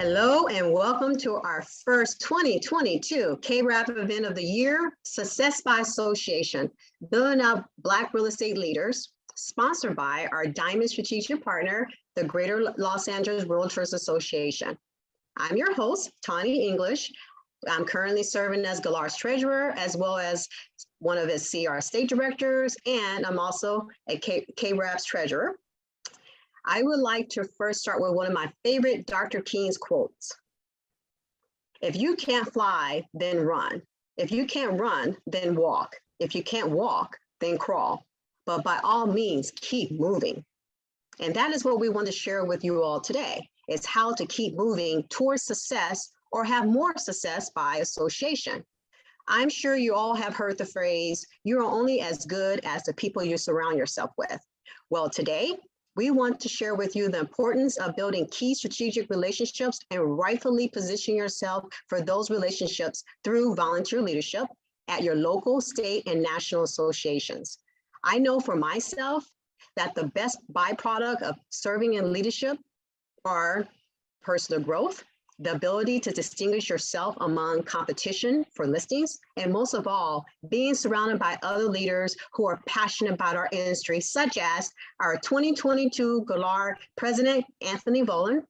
Hello and welcome to our first 2022 CABREP event of the year, Success by Association, Building Up Black Real Estate Leaders, sponsored by our Diamond Strategic Partner, the Greater Los Angeles Realtors Association. I'm your host, Taunee English. I'm currently serving as GLAR's treasurer, as well as one of his C.A.R. state directors, and I'm also a CABREP's treasurer. I would like to first start with one of my favorite Dr. King's quotes. If you can't fly, then run. If you can't run, then walk. If you can't walk, then crawl. But by all means, keep moving. And that is what we want to share with you all today, is how to keep moving towards success or have more success by association. I'm sure you all have heard the phrase, you're only as good as the people you surround yourself with. Well, today, we want to share with you the importance of building key strategic relationships and rightfully position yourself for those relationships through volunteer leadership at your local, state, and national associations. I know for myself that the best byproduct of serving in leadership are personal growth, the ability to distinguish yourself among competition for listings, and most of all, being surrounded by other leaders who are passionate about our industry, such as our 2022 GLAR President, Anthony Volan,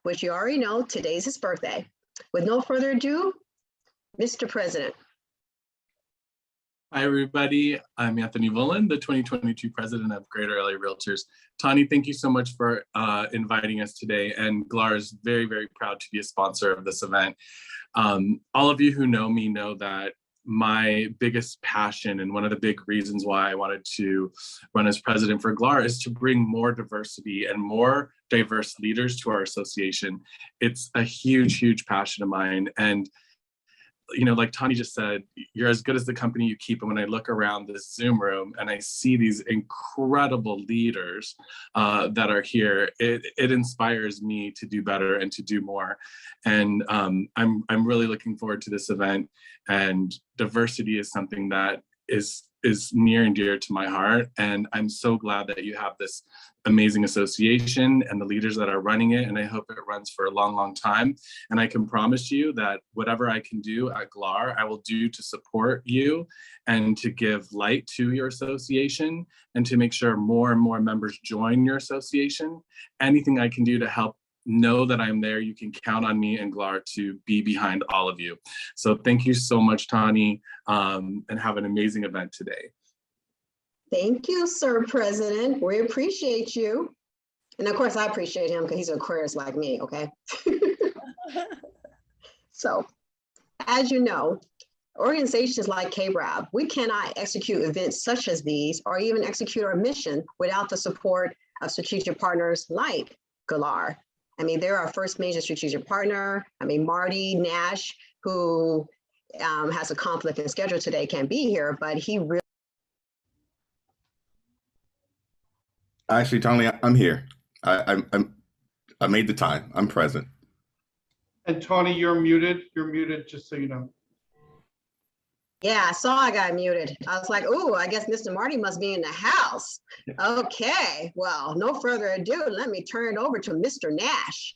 which you already know, today's his birthday. With no further ado, Mr. President. Hi, everybody. I'm Anthony Volan, the 2022 president of Greater LA Realtors. Taunee, thank you so much for inviting us today. And GLAR is very, very proud to be a sponsor of this event. All of you who know me know that my biggest passion and one of the big reasons why I wanted to run as president for GLAR is to bring more diversity and more diverse leaders to our association. It's a huge, huge passion of mine. And you know, like Taunee just said, you're as good as the company you keep. And when I look around this Zoom room and I see these incredible leaders that are here, it inspires me to do better and to do more. And I'm really looking forward to this event. And diversity is something that is near and dear to my heart. And I'm so glad that you have this amazing association and the leaders that are running it. And I hope it runs for a long, long time. And I can promise you that whatever I can do at GLAR, I will do to support you and to give light to your association and to make sure more and more members join your association. Anything I can do to help, know that I'm there. You can count on me and GLAR to be behind all of you. So thank you so much, Taunee, and have an amazing event today. Thank you, Sir President. We appreciate you. And of course, I appreciate him because he's an Aquarius like me, okay? So, as you know, organizations like CABREP, we cannot execute events such as these or even execute our mission without the support of strategic partners like GLAR. I mean, they're our first major strategic partner. I mean, Marty Nash, who has a conflict in schedule today, can't be here, but he really. Actually, Taunee, I'm here. I made the time. I'm present. And Taunee, you're muted. You're muted, just so you know. Yeah, I saw I got muted. I was like, oh, I guess Mr. Marty must be in the house. Okay, well, no further ado, let me turn it over to Mr. Nash.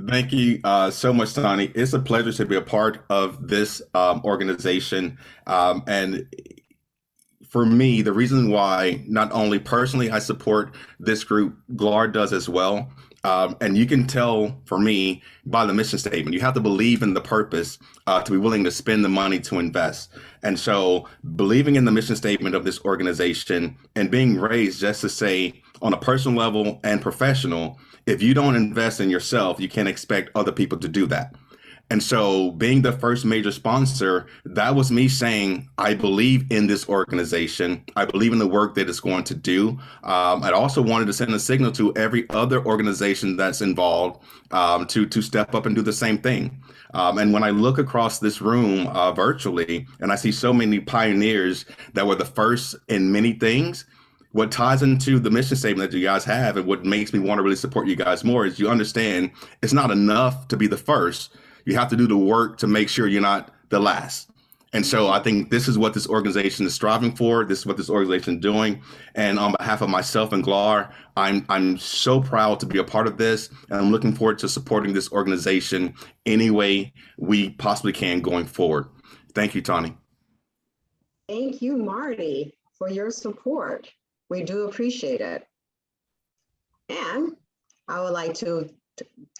Thank you so much, Taunee. It's a pleasure to be a part of this organization. And for me, the reason why not only personally I support this group, GLAR does as well. And you can tell for me by the mission statement, you have to believe in the purpose to be willing to spend the money to invest. And so believing in the mission statement of this organization and being raised just to say on a personal level and professional, if you don't invest in yourself, you can't expect other people to do that. And so being the first major sponsor, that was me saying, I believe in this organization. I believe in the work that it's going to do. I also wanted to send a signal to every other organization that's involved to step up and do the same thing. And when I look across this room virtually, and I see so many pioneers that were the first in many things, what ties into the mission statement that you guys have and what makes me want to really support you guys more is you understand it's not enough to be the first. You have to do the work to make sure you're not the last. And so I think this is what this organization is striving for. This is what this organization is doing. And on behalf of myself and GLAR, I'm so proud to be a part of this. And I'm looking forward to supporting this organization any way we possibly can going forward. Thank you, Taunee. Thank you, Marty, for your support. We do appreciate it. And I would like to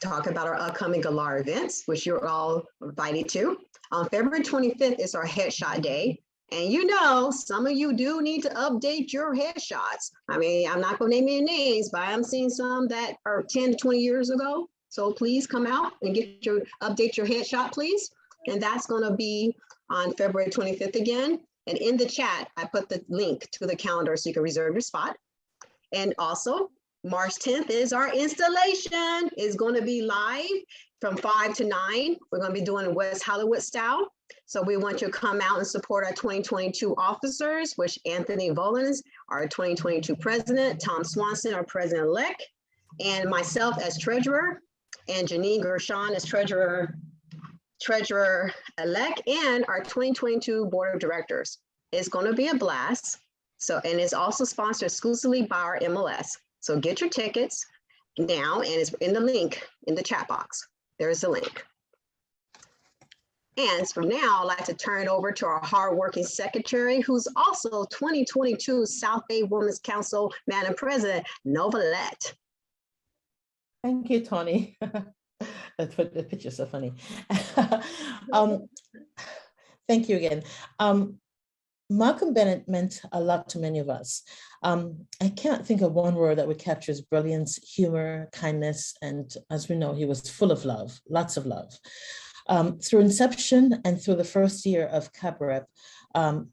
talk about our upcoming GLAR events, which you're all invited to. On February 25th is our headshot day. And you know, some of you do need to update your headshots. I mean, I'm not gonna name any names, but I'm seeing some that are 10 to 20 years ago. So please come out and update your headshot, please. And that's gonna be on February 25th again. And in the chat, I put the link to the calendar so you can reserve your spot. And also, March 10th is our installation. It's going to be live from 5 to 9. We're going to be doing West Hollywood style. So we want you to come out and support our 2022 officers, which Anthony Volins, our 2022 president, Tom Swanson, our president-elect, and myself as treasurer, and Janine Gershon as treasurer-elect, and our 2022 board of directors. It's going to be a blast. So, and it's also sponsored exclusively by our MLS. So get your tickets now, and it's in the link in the chat box. There's the link. And for now, I'd like to turn it over to our hardworking secretary, who's also 2022 South Bay Women's Council Madam President, Novalette. Thank you, Taunee. The picture's so funny. Thank you again. Malcolm Bennett meant a lot to many of us. I can't think of one word that would capture his brilliance, humor, kindness, and as we know, he was full of love, lots of love. Through inception and through the first year of CABREP,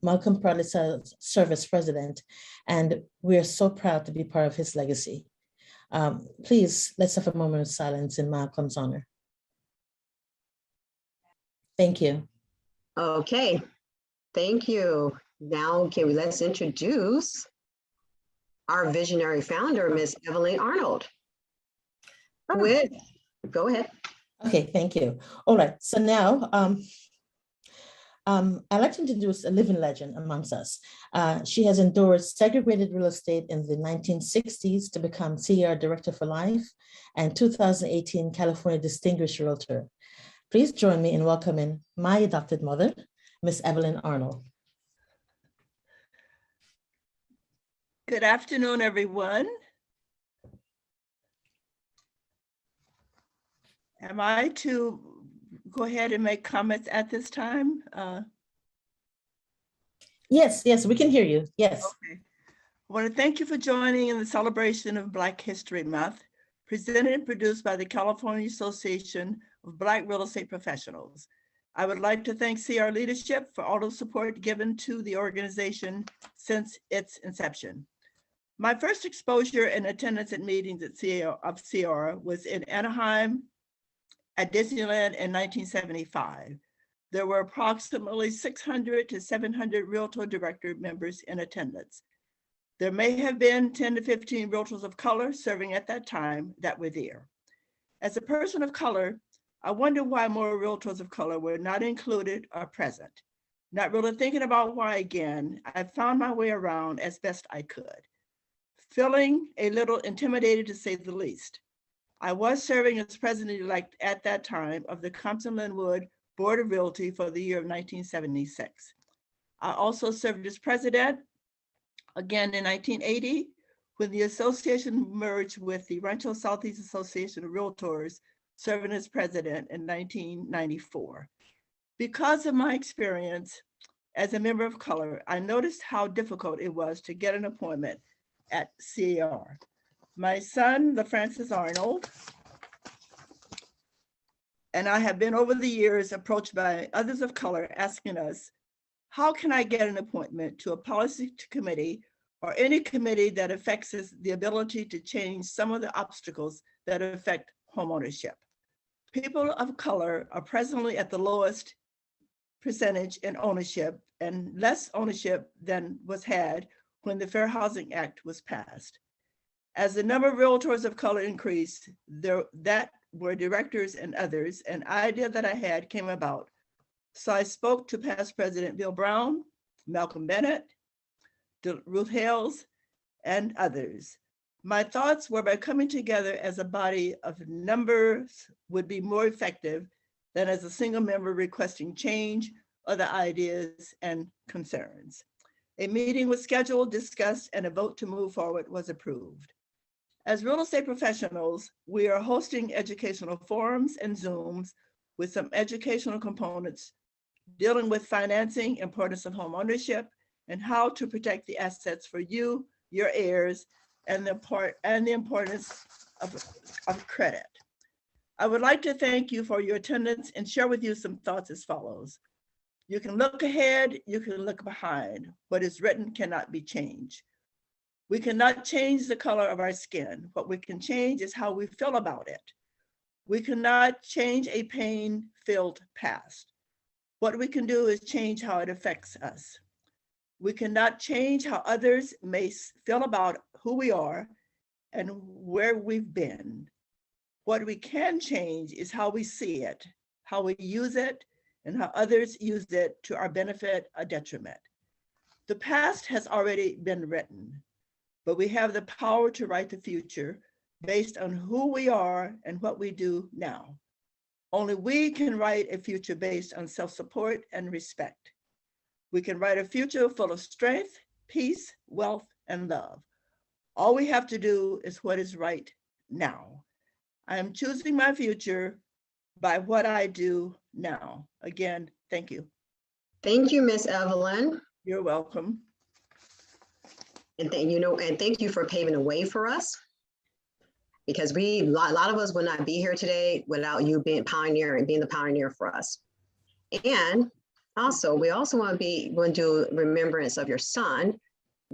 Malcolm proudly served as president, and we are so proud to be part of his legacy. Please, let's have a moment of silence in Malcolm's honor. Thank you. Okay. Thank you. Now, okay, let's introduce our visionary founder, Ms. Evelyn Arnold. Go ahead. Okay, thank you. All right, so now I'd like to introduce a living legend amongst us. She has endorsed segregated real estate in the 1960s to become C.A.R. Director for Life and 2018 California Distinguished Realtor. Please join me in welcoming my adopted mother, Ms. Evelyn Arnold. Good afternoon, everyone. Am I to go ahead and make comments at this time? Yes, we can hear you. Yes. Okay. I want to thank you for joining in the celebration of Black History Month, presented and produced by the California Association of Black Real Estate Professionals. I would like to thank C.A.R. leadership for all the support given to the organization since its inception. My first exposure and attendance at meetings at C.A.R. was in Anaheim at Disneyland in 1975. There were approximately 600 to 700 Realtor Director members in attendance. There may have been 10 to 15 Realtors of color serving at that time that were there. As a person of color, I wonder why more Realtors of color were not included or present. Not really thinking about why again, I found my way around as best I could. Feeling a little intimidated to say the least. I was serving as president-elect at that time of the Compton-Linwood Board of Realty for the year of 1976. I also served as president again in 1980 when the association merged with the Rancho Southeast Association of Realtors, serving as president in 1994. Because of my experience as a member of color, I noticed how difficult it was to get an appointment at C.A.R. My son, LaFrancis Arnold, and I have been over the years approached by others of color asking us, how can I get an appointment to a policy committee or any committee that affects the ability to change some of the obstacles that affect homeownership? People of color are presently at the lowest percentage in ownership and less ownership than was had when the Fair Housing Act was passed. As the number of Realtors of color increased, that were directors and others, an idea that I had came about So I spoke to past President Bill Brown, Malcolm Bennett, Ruth Hales, and others. My thoughts were by coming together as a body of numbers would be more effective than as a single member requesting change of the ideas and concerns. A meeting was scheduled, discussed, and a vote to move forward was approved. As real estate professionals, we are hosting educational forums and Zooms with some educational components dealing with financing, importance of home ownership, and how to protect the assets for you, your heirs, and the importance of credit. I would like to thank you for your attendance and share with you some thoughts as follows. You can look ahead, you can look behind. What is written cannot be changed. We cannot change the color of our skin. What we can change is how we feel about it. We cannot change a pain-filled past. What we can do is change how it affects us. We cannot change how others may feel about who we are and where we've been. What we can change is how we see it, how we use it, and how others use it to our benefit or detriment. The past has already been written, but we have the power to write the future based on who we are and what we do now. Only we can write a future based on self-support and respect. We can write a future full of strength, peace, wealth, and love. All we have to do is what is right now. I am choosing my future by what I do now. Again, thank you. Thank you, Miss Evelyn. You're welcome. And thank you for paving the way for us. Because a lot of us would not be here today without you being the pioneer for us. And also, we also want to do remembrance of your son,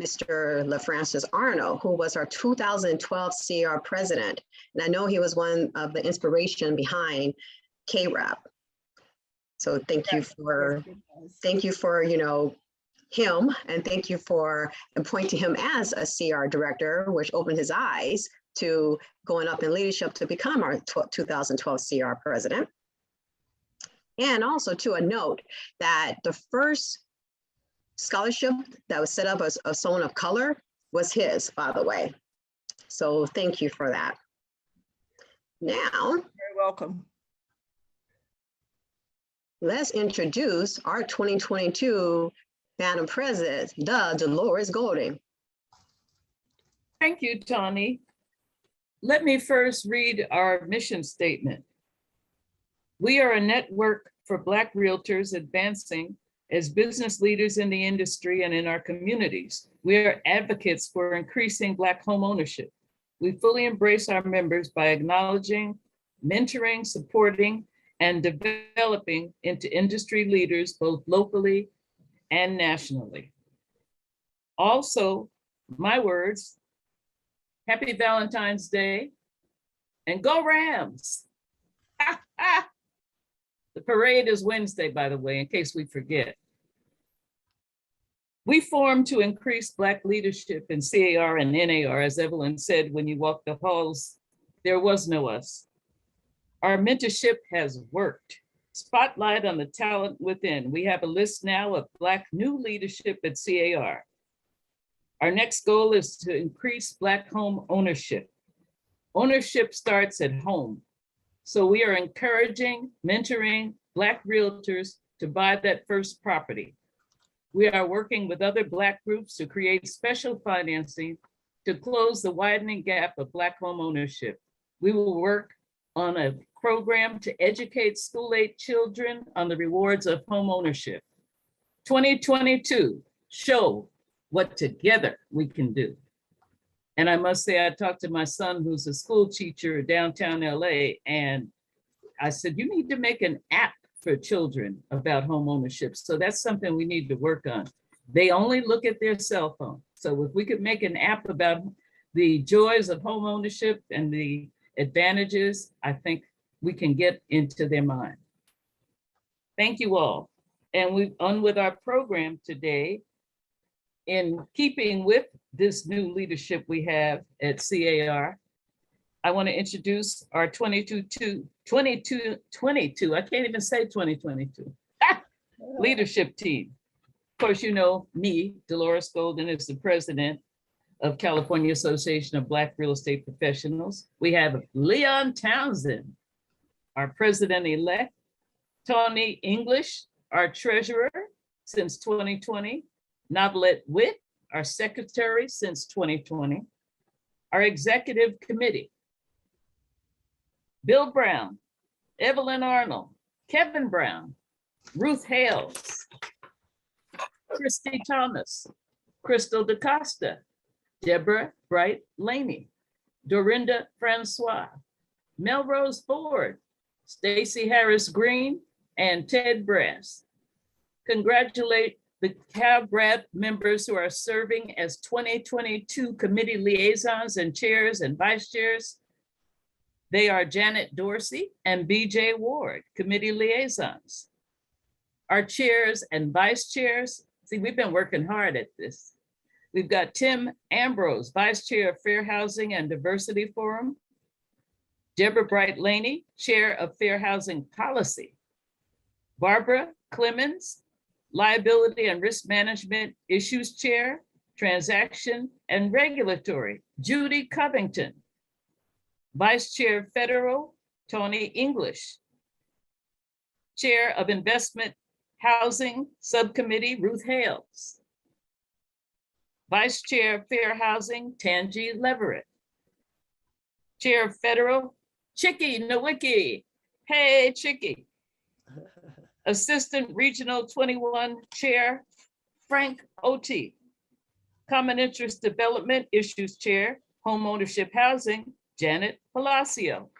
Mr. LaFrancis Arnold, who was our 2012 C.A.R. president. And I know he was one of the inspiration behind CABREP. So thank you for him, and thank you for appointing him as a C.A.R. director, which opened his eyes to going up in leadership to become our 2012 C.A.R. president. And also to a note that the first scholarship that was set up as someone of color was his, by the way. So thank you for that. Now, You're welcome. Let's introduce our 2022 Madam President, Dolores Golding. Thank you, Taunee. Let me first read our mission statement. We are a network for Black realtors advancing as business leaders in the industry and in our communities. We are advocates for increasing Black home ownership. We fully embrace our members by acknowledging, mentoring, supporting, and developing into industry leaders, both locally and nationally. Also, my words, happy Valentine's Day, and go Rams. The parade is Wednesday, by the way, in case we forget. We formed to increase Black leadership in C.A.R. and N.A.R. As Evelyn said, when you walk the halls, there was no us. Our mentorship has worked. Spotlight on the talent within. We have a list now of Black new leadership at C.A.R. Our next goal is to increase Black home ownership. Ownership starts at home. So we are encouraging, mentoring Black realtors to buy that first property. We are working with other Black groups to create special financing to close the widening gap of Black home ownership. We will work on a program to educate school-age children on the rewards of home ownership. 2022, show what together we can do. And I must say, I talked to my son, who's a school teacher downtown LA, and I said, you need to make an app for children about home ownership. So that's something we need to work on. They only look at their cell phone. So if we could make an app about the joys of home ownership and the advantages, I think we can get into their mind. Thank you all. And we're on with our program today. In keeping with this new leadership we have at C.A.R., I want to introduce our 2022, I can't even say 2022. leadership team. Of course, you know me, Dolores Golden is the president of California Association of Black Real Estate Professionals. We have Leon Townsend, our president-elect, Taunee English, our treasurer since 2020, Novelette Witt, our secretary since 2020, our executive committee, Bill Brown, Evelyn Arnold, Kevin Brown, Ruth Hales, Christy Thomas, Crystal DaCosta, Deborah Bright Laney, Dorinda Francois, Melrose Ford, Stacy Harris Green, and Ted Brass. Congratulate the CABREP members who are serving as 2022 committee liaisons and chairs and vice chairs. They are Janet Dorsey and BJ Ward, committee liaisons. Our chairs and vice chairs, see, we've been working hard at this. We've got Tim Ambrose, Vice Chair of Fair Housing and Diversity Forum. Deborah Bright Laney, Chair of Fair Housing Policy. Barbara Clemens, Liability and Risk Management Issues Chair, Transaction and Regulatory. Judy Covington, Vice Chair Federal, Taunee English. Chair of Investment Housing Subcommittee, Ruth Hales. Vice Chair of Fair Housing, Tangi Leverett. Chair of Federal, Chicky Nowicki. Hey, Chicky. Assistant Regional 21 Chair, Frank Oti. Common Interest Development Issues Chair, Home Ownership Housing, Janet Palacio.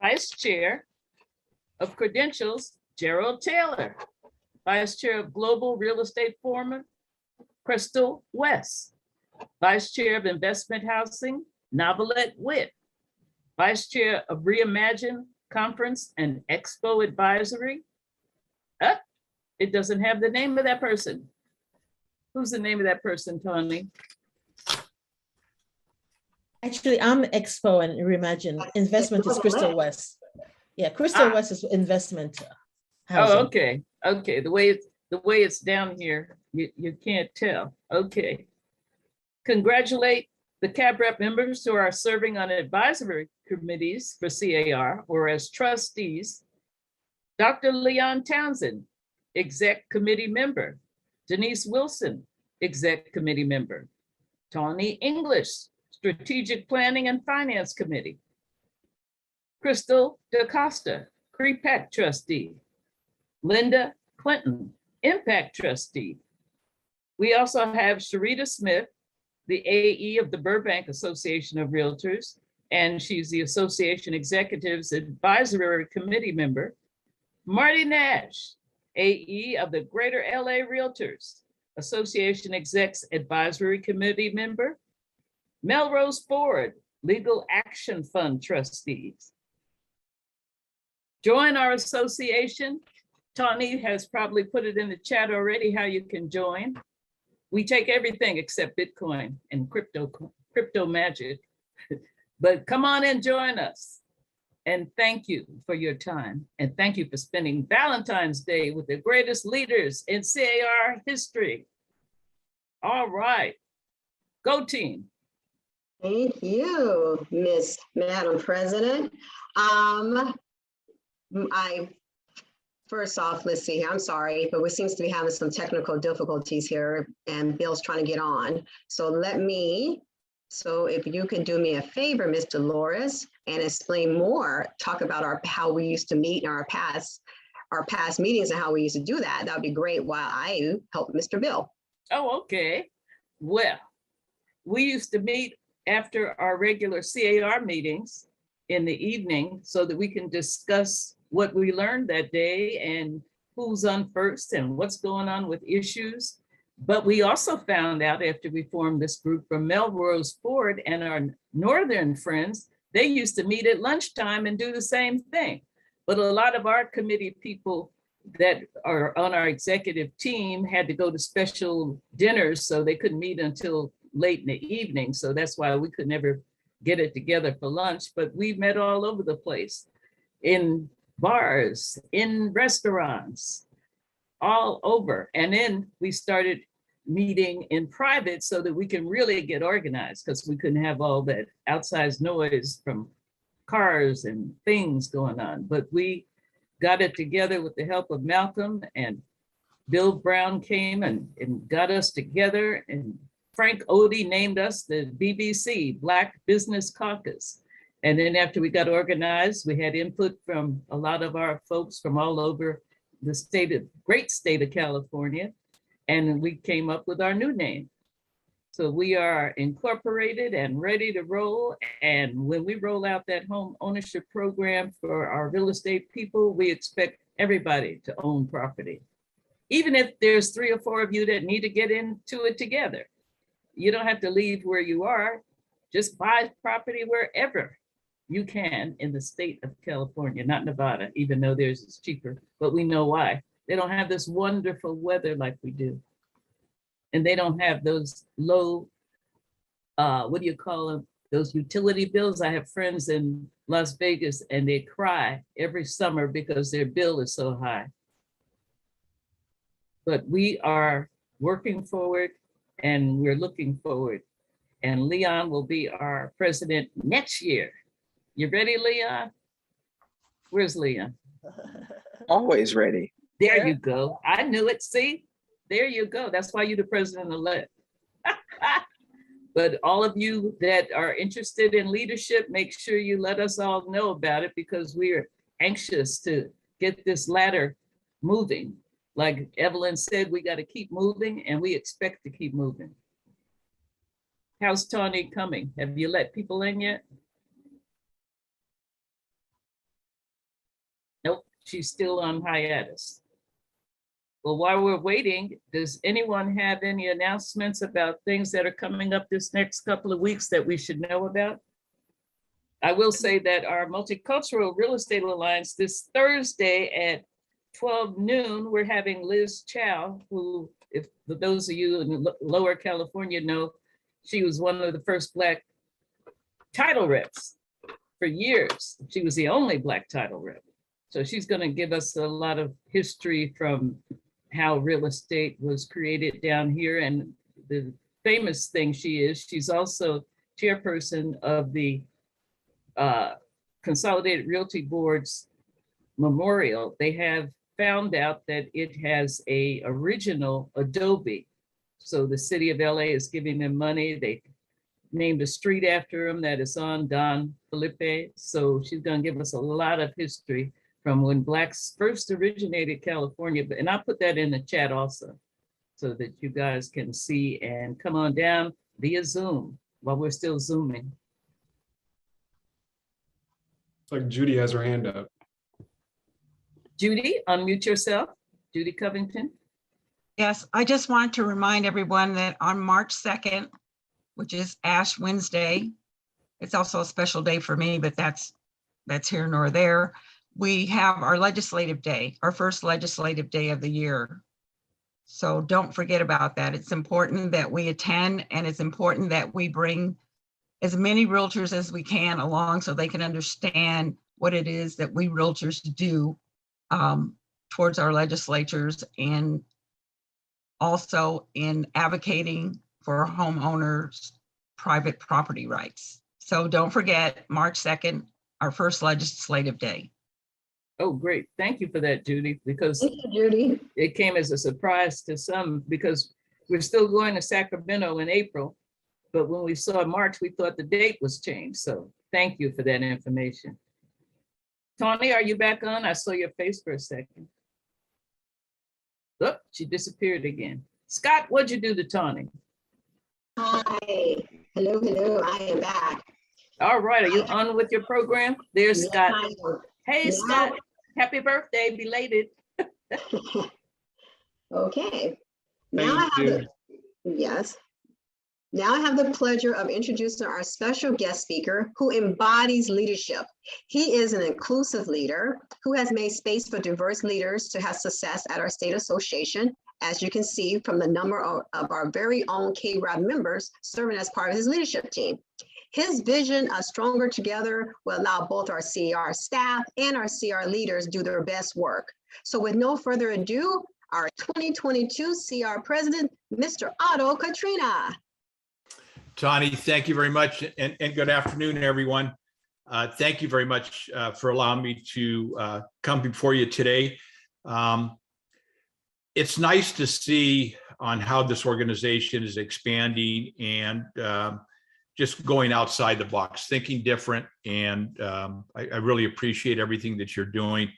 Vice Chair of Credentials, Gerald Taylor. Vice Chair of Global Real Estate Forum, Crystal West. Vice Chair of Investment Housing, Novelette Witt. Vice Chair of Reimagine Conference and Expo Advisory. It doesn't have the name of that person. Who's the name of that person, Taunee? Actually, I'm Expo and Reimagine. Investment is Crystal West. Yeah, Crystal West is investment. Housing. Oh, okay. Okay. The way it's down here, you can't tell. Okay. Congratulate the CABREP members who are serving on advisory committees for C.A.R. or as trustees. Dr. Leon Townsend, exec committee member. Denise Wilson, exec committee member. Taunee English, strategic planning and finance committee. Crystal DaCosta, CREPAC trustee. Linda Clinton, impact trustee. We also have Sharita Smith, the AE of the Burbank Association of Realtors, and she's the Association Executives Advisory Committee member. Marty Nash, AE of the Greater LA Realtors, Association Execs Advisory Committee member. Melrose Ford, Legal Action Fund trustees. Join our association. Taunee has probably put it in the chat already how you can join. We take everything except Bitcoin and crypto magic, but come on and join us. And thank you for your time. And thank you for spending Valentine's Day with the greatest leaders in C.A.R. history. All right, go team. Thank you, Madam President. First off, let's see here. I'm sorry, but we seems to be having some technical difficulties here and Bill's trying to get on. So if you can do me a favor, Ms. Dolores, and explain more, talk about how we used to meet in our past meetings and how we used to do that. That would be great while I help Mr. Bill. Oh, okay. Well, we used to meet after our regular C.A.R. meetings in the evening so that we can discuss what we learned that day and who's on first and what's going on with issues. But we also found out after we formed this group from Melrose Ford and our northern friends, they used to meet at lunchtime and do the same thing. But a lot of our committee people that are on our executive team had to go to special dinners, so they couldn't meet until late in the evening. So that's why we could never get it together for lunch, but we met all over the place. In bars, in restaurants, all over. And then we started meeting in private so that we can really get organized, because we couldn't have all that outside noise from cars and things going on. But we got it together with the help of Malcolm, and Bill Brown came and got us together, and Frank Odie named us the BBC, Black Business Caucus. And then after we got organized, we had input from a lot of our folks from all over the great state of California, and we came up with our new name. So we are incorporated and ready to roll. And when we roll out that home ownership program for our real estate people, we expect everybody to own property. Even if there's 3 or 4 of you that need to get into it together. You don't have to leave where you are. Just buy property wherever you can in the state of California, not Nevada, even though theirs is cheaper, but we know why. They don't have this wonderful weather like we do. And they don't have those low, what do you call them? Those utility bills. I have friends in Las Vegas and they cry every summer because their bill is so high. But we are working forward and we're looking forward. And Leon will be our president next year. You ready, Leon? Where's Leon? Always ready. There you go. I knew it. See, there you go. That's why you're the president-elect. But all of you that are interested in leadership, make sure you let us all know about it, because we're anxious to get this ladder moving. Like Evelyn said, we got to keep moving, and we expect to keep moving. How's Taunee coming? Have you let people in yet? Nope, she's still on hiatus. Well, while we're waiting, does anyone have any announcements about things that are coming up this next couple of weeks that we should know about? I will say that our Multicultural Real Estate Alliance this Thursday at 12 noon, we're having Liz Chow, who, if those of you in Lower California know, she was one of the first Black title reps for years. She was the only Black title rep. So she's going to give us a lot of history from how real estate was created down here. And the famous thing she's also chairperson of the Consolidated Realty Board's memorial. They have found out that it has a original adobe. So the city of LA is giving them money. They named a street after him that is on Don Felipe. So she's going to give us a lot of history from when Blacks first originated California. And I'll put that in the chat also, so that you guys can see and come on down via Zoom while we're still Zooming. It's like Judy has her hand up. Judy, unmute yourself. Judy Covington. Yes, I just want to remind everyone that on March 2nd, which is Ash Wednesday, it's also a special day for me, but that's here nor there. We have our legislative day, our first legislative day of the year. So don't forget about that. It's important that we attend, and it's important that we bring as many realtors as we can along so they can understand what it is that we realtors do towards our legislatures, and also in advocating for homeowners' private property rights. So don't forget March 2nd, our first legislative day. Oh, great. Thank you for that, Judy, because Thank you, Judy. it came as a surprise to some, because we're still going to Sacramento in April. But when we saw March, we thought the date was changed. So thank you for that information. Taunee, are you back on? I saw your face for a second. Oh, she disappeared again. Scott, what'd you do to Taunee? Hi. Hello, hello. I am back. All right, are you on with your program? There's Yes, Scott. I am. Hey, Now- Scott, happy birthday, belated. Okay. Now I Thank have yes. Now I have the pleasure of introducing our special guest speaker who embodies leadership. He is an inclusive leader who has made space for diverse leaders to have success at our state association as you can see from the number of our very own CABREP members serving as part of his leadership team. His vision of Stronger Together will allow both our C.A.R. staff and our C.A.R. leaders do their best work. So with no further ado, our 2022 C.A.R. President, Mr. Otto Katrina. Taunee, thank you very much, and good afternoon, everyone. Thank you very much for allowing me to come before you today. It's nice to see on how this organization is expanding and just going outside the box, thinking different, and I really appreciate everything that you're doing.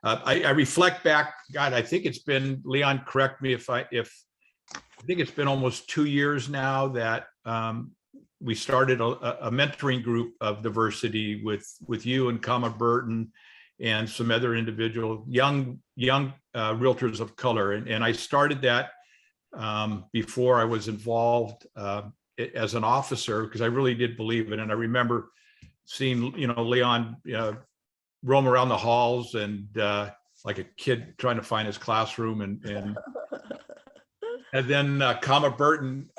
I reflect back, God, I think it's been, Leon, correct me if I think it's been almost 2 years now that we started a mentoring group of diversity with you and Kama Burton and some other individual young realtors of color. And I started that before I was involved as an officer, because I really did believe it. And I remember seeing, Leon roam around the halls and like a kid trying to find his classroom, and then Kama Burton,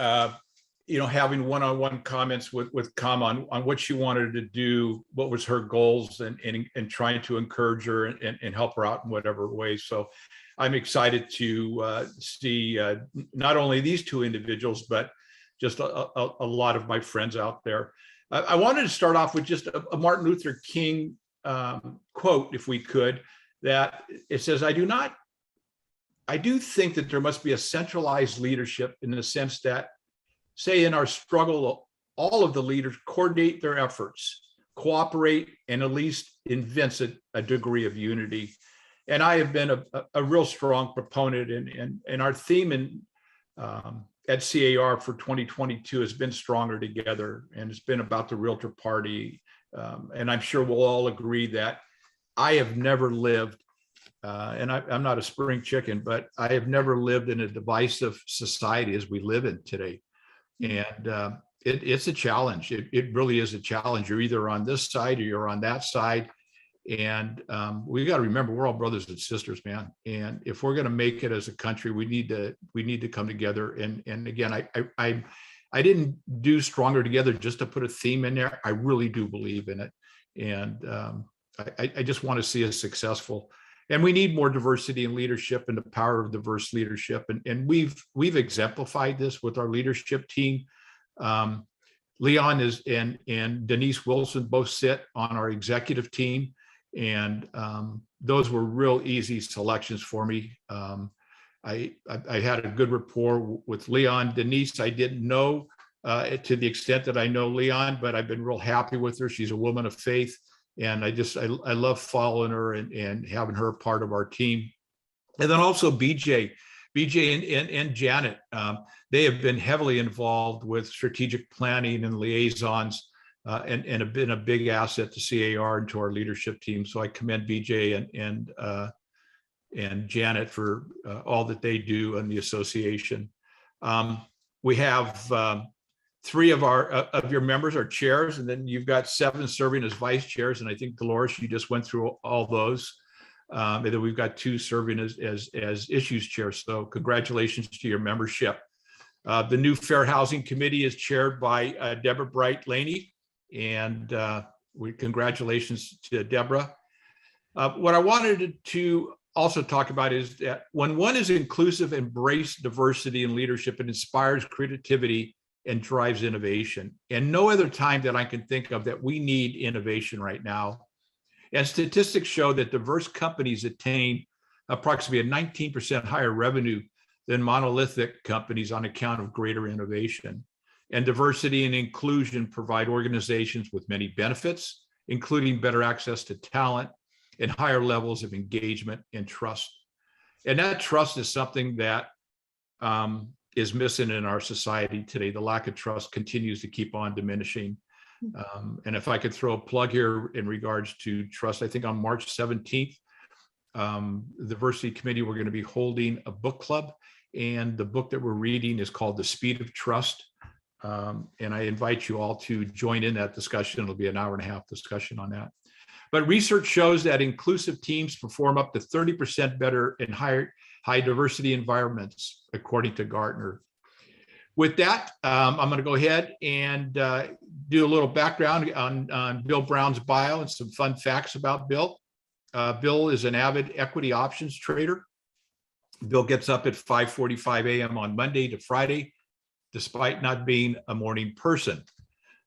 having one-on-one comments with Kama on what she wanted to do, what was her goals, and trying to encourage her and help her out in whatever way. So I'm excited to see not only these two individuals, but just a lot of my friends out there. I wanted to start off with just a Martin Luther King quote, if we could, that it says, I do think that there must be a centralized leadership in the sense that, say, in our struggle, all of the leaders coordinate their efforts, cooperate, and at least evince a degree of unity. And I have been a real strong proponent, and our theme at C.A.R. for 2022 has been Stronger Together, and it's been about the Realtor Party. And I'm sure we'll all agree that I have never lived, and I'm not a spring chicken, but I have never lived in a divisive society as we live in today. And it's a challenge. It really is a challenge. You're either on this side or you're on that side. And we got to remember, we're all brothers and sisters, man. And if we're going to make it as a country, we need to come together. And again, I didn't do Stronger Together just to put a theme in there. I really do believe in it. And I just want to see us successful. And we need more diversity in leadership and the power of diverse leadership. And we've exemplified this with our leadership team. Leon and Denise Wilson both sit on our executive team. And those were real easy selections for me. I had a good rapport with Leon. Denise, I didn't know to the extent that I know Leon, but I've been real happy with her. She's a woman of faith. And I love following her and having her part of our team. And then also BJ and Janet, they have been heavily involved with strategic planning and liaisons and have been a big asset to C.A.R. and to our leadership team. So I commend BJ and Janet for all that they do in the association. We have 3 of your members are chairs, and then you've got 7 serving as vice chairs. And I think Dolores, you just went through all those. And then we've got 2 serving as issues chairs. So congratulations to your membership. The new Fair Housing Committee is chaired by Deborah Bright Laney, and congratulations to Deborah. What I wanted to also talk about is that when one is inclusive, embrace diversity and leadership, it inspires creativity and drives innovation. And no other time that I can think of that we need innovation right now. And statistics show that diverse companies attain approximately a 19% higher revenue than monolithic companies on account of greater innovation. And diversity and inclusion provide organizations with many benefits, including better access to talent and higher levels of engagement and trust. And that trust is something that is missing in our society today. The lack of trust continues to keep on diminishing. And if I could throw a plug here in regards to trust, I think on March 17th, the Diversity Committee, we're going to be holding a book club. And the book that we're reading is called The Speed of Trust. And I invite you all to join in that discussion. It'll be an hour-and-a-half discussion on that. But research shows that inclusive teams perform up to 30% better and high diversity environments, according to Gartner. With that, I'm going to go ahead and do a little background on Bill Brown's bio and some fun facts about Bill. Bill is an avid equity options trader. Bill gets up at 5:45 a.m. on Monday to Friday, despite not being a morning person.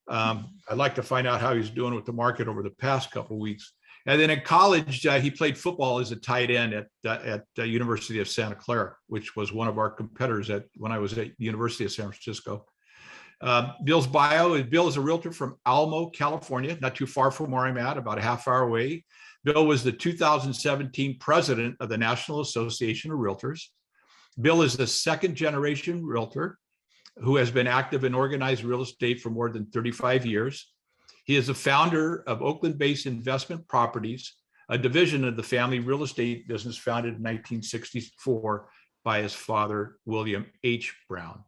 I'd like to find out how he's doing with the market over the past couple of weeks. And then in college, he played football as a tight end at the University of Santa Clara, which was one of our competitors when I was at the University of San Francisco. Bill's bio is Bill is a realtor from Alamo, California, not too far from where I'm at, about a half hour away. Bill was the 2017 president of the National Association of Realtors. Bill is the second generation realtor who has been active in organized real estate for more than 35 years. He is the founder of Oakland-based Investment Properties, a division of the family real estate business founded in 1964 by his father, William H. Brown,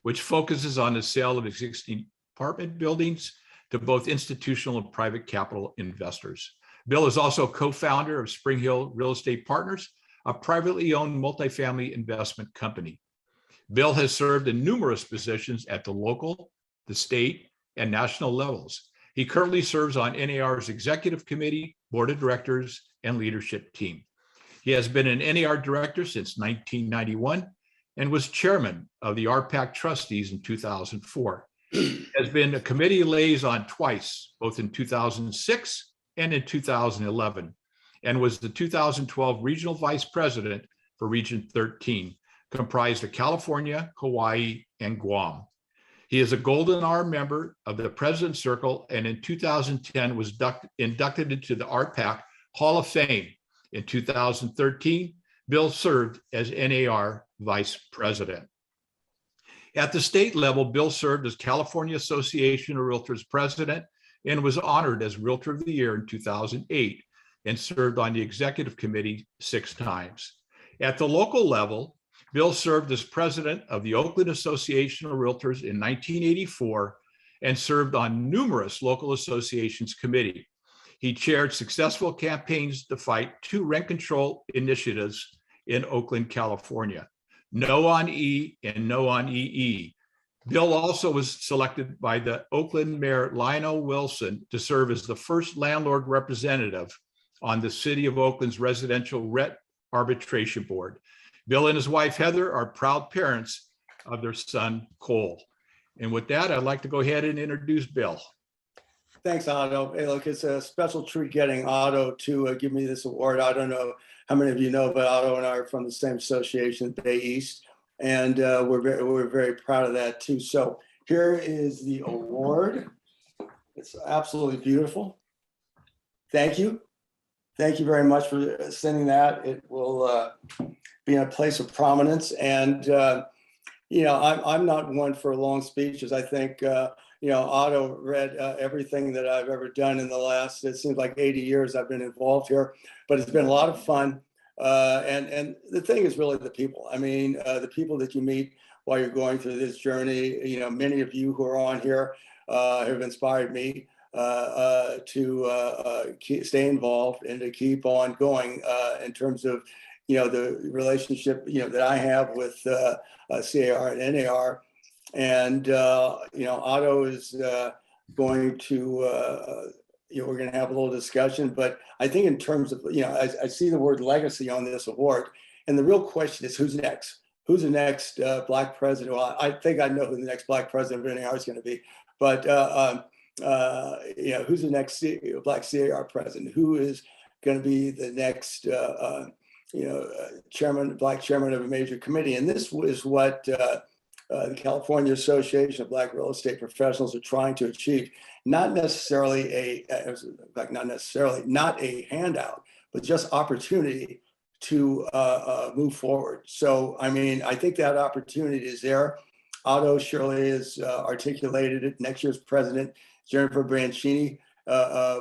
which focuses on the sale of existing apartment buildings to both institutional and private capital investors. Bill is also co-founder of Spring Hill Real Estate Partners, a privately owned multifamily investment company. Bill has served in numerous positions at the local, the state, and national levels. He currently serves on N.A.R.'s executive committee, board of directors, and leadership team. He has been an N.A.R. director since 1991 and was chairman of the RPAC trustees in 2004. He has been a committee liaison twice, both in 2006 and in 2011, and was the 2012 regional vice president for Region 13, comprised of California, Hawaii, and Guam. He is a Golden R member of the President's Circle, and in 2010 was inducted into the RPAC Hall of Fame. In 2013, Bill served as N.A.R. vice president. At the state level, Bill served as California Association of Realtors president and was honored as Realtor of the Year in 2008 and served on the executive committee 6 times. At the local level, Bill served as president of the Oakland Association of Realtors in 1984 and served on numerous local associations committee. He chaired successful campaigns to fight 2 rent control initiatives in Oakland, California, No on E and No on EE. Bill also was selected by the Oakland Mayor Lionel Wilson to serve as the first landlord representative on the City of Oakland's Residential Rent Arbitration Board. Bill and his wife, Heather, are proud parents of their son, Cole. And with that, I'd like to go ahead and introduce Bill. Thanks, Otto. Hey, look, it's a special treat getting Otto to give me this award. I don't know how many of you know, but Otto and I are from the same association, Bay East, and we're very proud of that too. So here is the award. It's absolutely beautiful. Thank you. Thank you very much for sending that. It will be in a place of prominence. And, you know, I'm not one for long speeches. I think, you know, Otto read everything that I've ever done in the last, it seems like 80 years I've been involved here, but it's been a lot of fun. And the thing is really the people. I mean, the people that you meet while you're going through this journey, you know, many of you who are on here have inspired me to stay involved and to keep on going in terms of, you know, the relationship, you know, that I have with C.A.R. and N.A.R. And, you know, Otto is going to, you know, we're going to have a little discussion, but I think in terms of, you know, I see the word legacy on this award, and the real question is who's next? Who's the next Black president? Well, I think I know who the next Black president of N.A.R. is going to be, but, you know, who's the next Black C.A.R. president? Who is going to be the next, you know, Black chairman of a major committee? And this is what the California Association of Black Real Estate Professionals are trying to achieve. Not necessarily not a handout, but just opportunity to move forward. So, I mean, I think that opportunity is there. Otto surely has articulated it. Next year's president, Jennifer Branchini,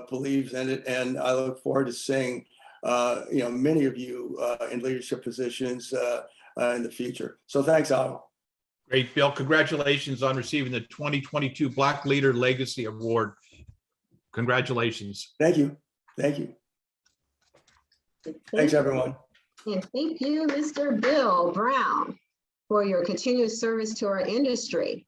believes in it, and I look forward to seeing you know, many of you in leadership positions in the future. So thanks, Otto. Great, Bill. Congratulations on receiving the 2022 Black Leader Legacy Award. Congratulations. Thank you. Thank you. Thanks, everyone. And thank you, Mr. Bill Brown, for your continued service to our industry.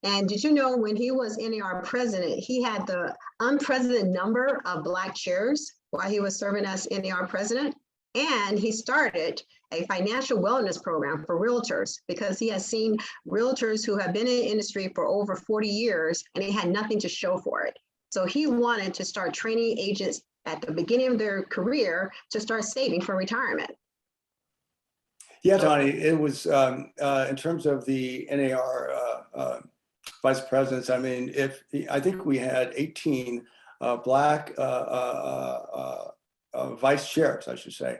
And did you know when he was N.A.R. president, he had the unprecedented number of Black chairs while he was serving as N.A.R. president? And he started a financial wellness program for realtors because he has seen realtors who have been in the industry for over 40 years and they had nothing to show for it. So he wanted to start training agents at the beginning of their career to start saving for retirement. Yeah, Taunee, it was in terms of the N.A.R. Vice presidents. I mean, I think we had 18 Black vice chairs, I should say,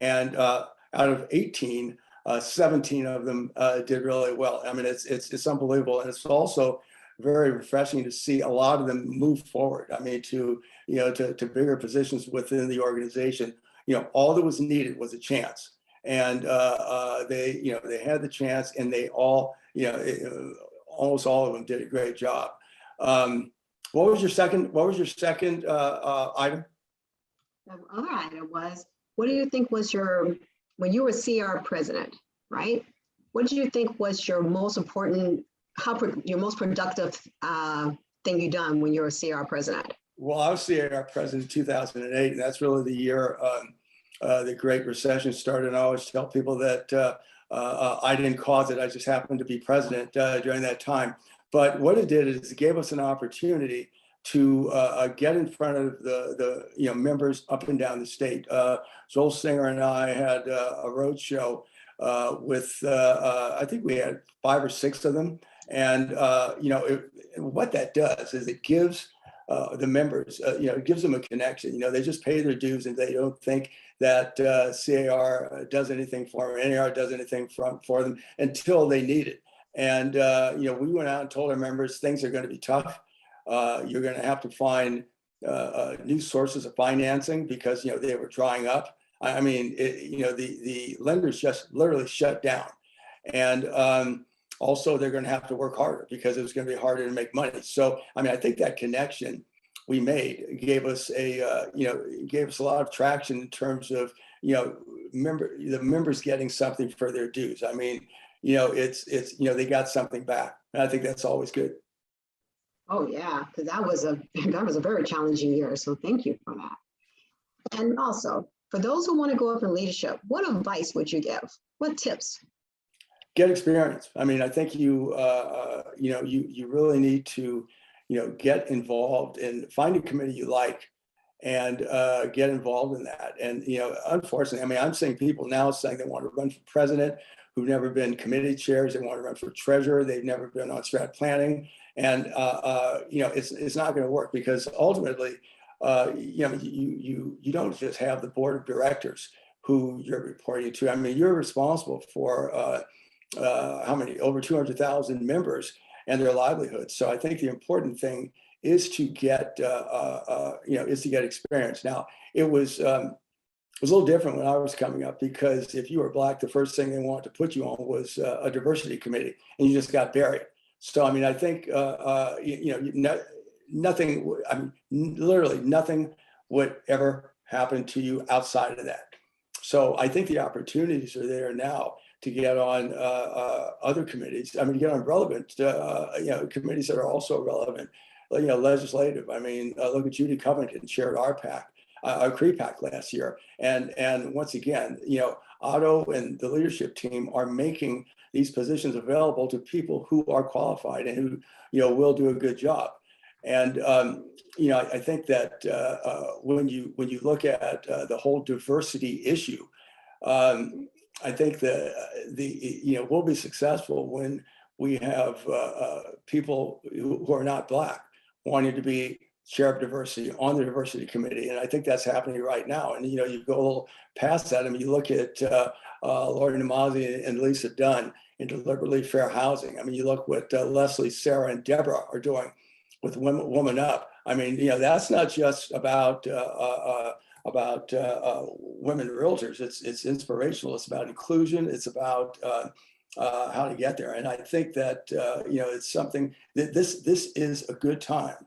and out of 18, 17 of them did really well. I mean, it's unbelievable, and it's also very refreshing to see a lot of them move forward. I mean, to bigger positions within the organization. All that was needed was a chance, and they had the chance, and they all, almost all of them did a great job. What was your second item? The other item was, what do you think was when you were C.A.R. president, right? What did you think was your most important, your most productive thing you done when you were C.A.R. president? Well, I was C.A.R. president in 2008, and that's really the year the Great Recession started. And I always tell people that I didn't cause it. I just happened to be president during that time. But what it did is it gave us an opportunity to get in front of the members up and down the state. Joel Singer and I had a road show with I think we had 5 or 6 of them, and what that does is it gives the members, it gives them a connection. They just pay their dues, and they don't think that C.A.R. does anything for them, N.A.R. does anything for them until they need it. And we went out and told our members things are going to be tough. You're going to have to find new sources of financing because they were drying up. I mean, the lenders just literally shut down, and also they're going to have to work harder because it was going to be harder to make money. So I mean, I think that connection we made gave us a lot of traction in terms of the members getting something for their dues. I mean, they got something back, and I think that's always good. Oh yeah, because that was a very challenging year. So thank you for that. And also, for those who want to go up in leadership, what advice would you give? What tips? Get experience. I mean, I think you really need to get involved and find a committee you like, and get involved in that. And unfortunately, I mean, I'm seeing people now saying they want to run for president who've never been committee chairs. They want to run for treasurer. They've never been on strat planning. And it's not going to work because ultimately, you don't just have the board of directors who you're reporting to. I mean, you're responsible for how many? Over 200,000 members and their livelihoods. So I think the important thing is to get experience. Now, it was a little different when I was coming up because if you were Black, the first thing they wanted to put you on was a diversity committee, and you just got buried. So, I mean, I think, nothing, I mean, literally nothing would ever happen to you outside of that. So I think the opportunities are there now to get on other committees. I mean, get on relevant, committees that are also relevant, legislative. I mean, look at Judy Covington chaired our CREPAC last year. And once again, Otto and the leadership team are making these positions available to people who are qualified and who, will do a good job. And, I think that when you look at the whole diversity issue, I think that we'll be successful when we have people who are not Black wanting to be chair of diversity on the diversity committee. And I think that's happening right now. And, you go a little past that. I mean, you look at Lori Namazi and Lisa Dunn in Deliberately Fair Housing. I mean, you look what Leslie, Sarah, and Deborah are doing with Women Up. I mean, that's not just about women realtors. It's inspirational. It's about inclusion. It's about how to get there. And I think that, it's something that this is a good time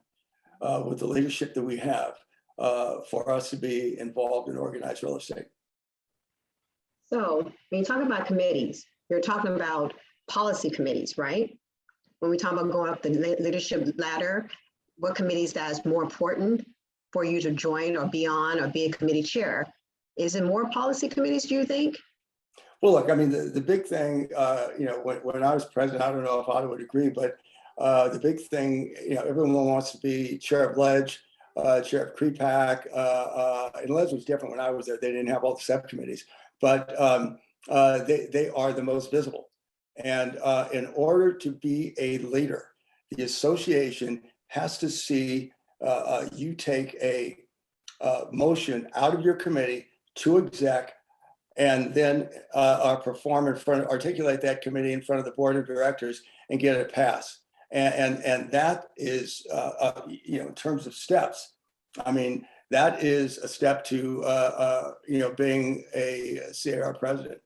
with the leadership that we have for us to be involved in organized real estate. So when you talk about committees, you're talking about policy committees, right? When we talk about going up the leadership ladder, what committees that is more important for you to join or be on or be a committee chair? Is it more policy committees, do you think? Well, look, I mean, the big thing, you know, when I was president, I don't know if Otto would agree, but the big thing, you know, everyone wants to be chair of Ledge, chair of CREPAC, and Ledge was different when I was there. They didn't have all the subcommittees, but they are the most visible. And in order to be a leader, the association has to see you take a motion out of your committee to exec, and then perform in front, articulate that committee in front of the board of directors and get it passed. And that is, you know, in terms of steps, I mean, that is a step to, you know, being a C.A.R. president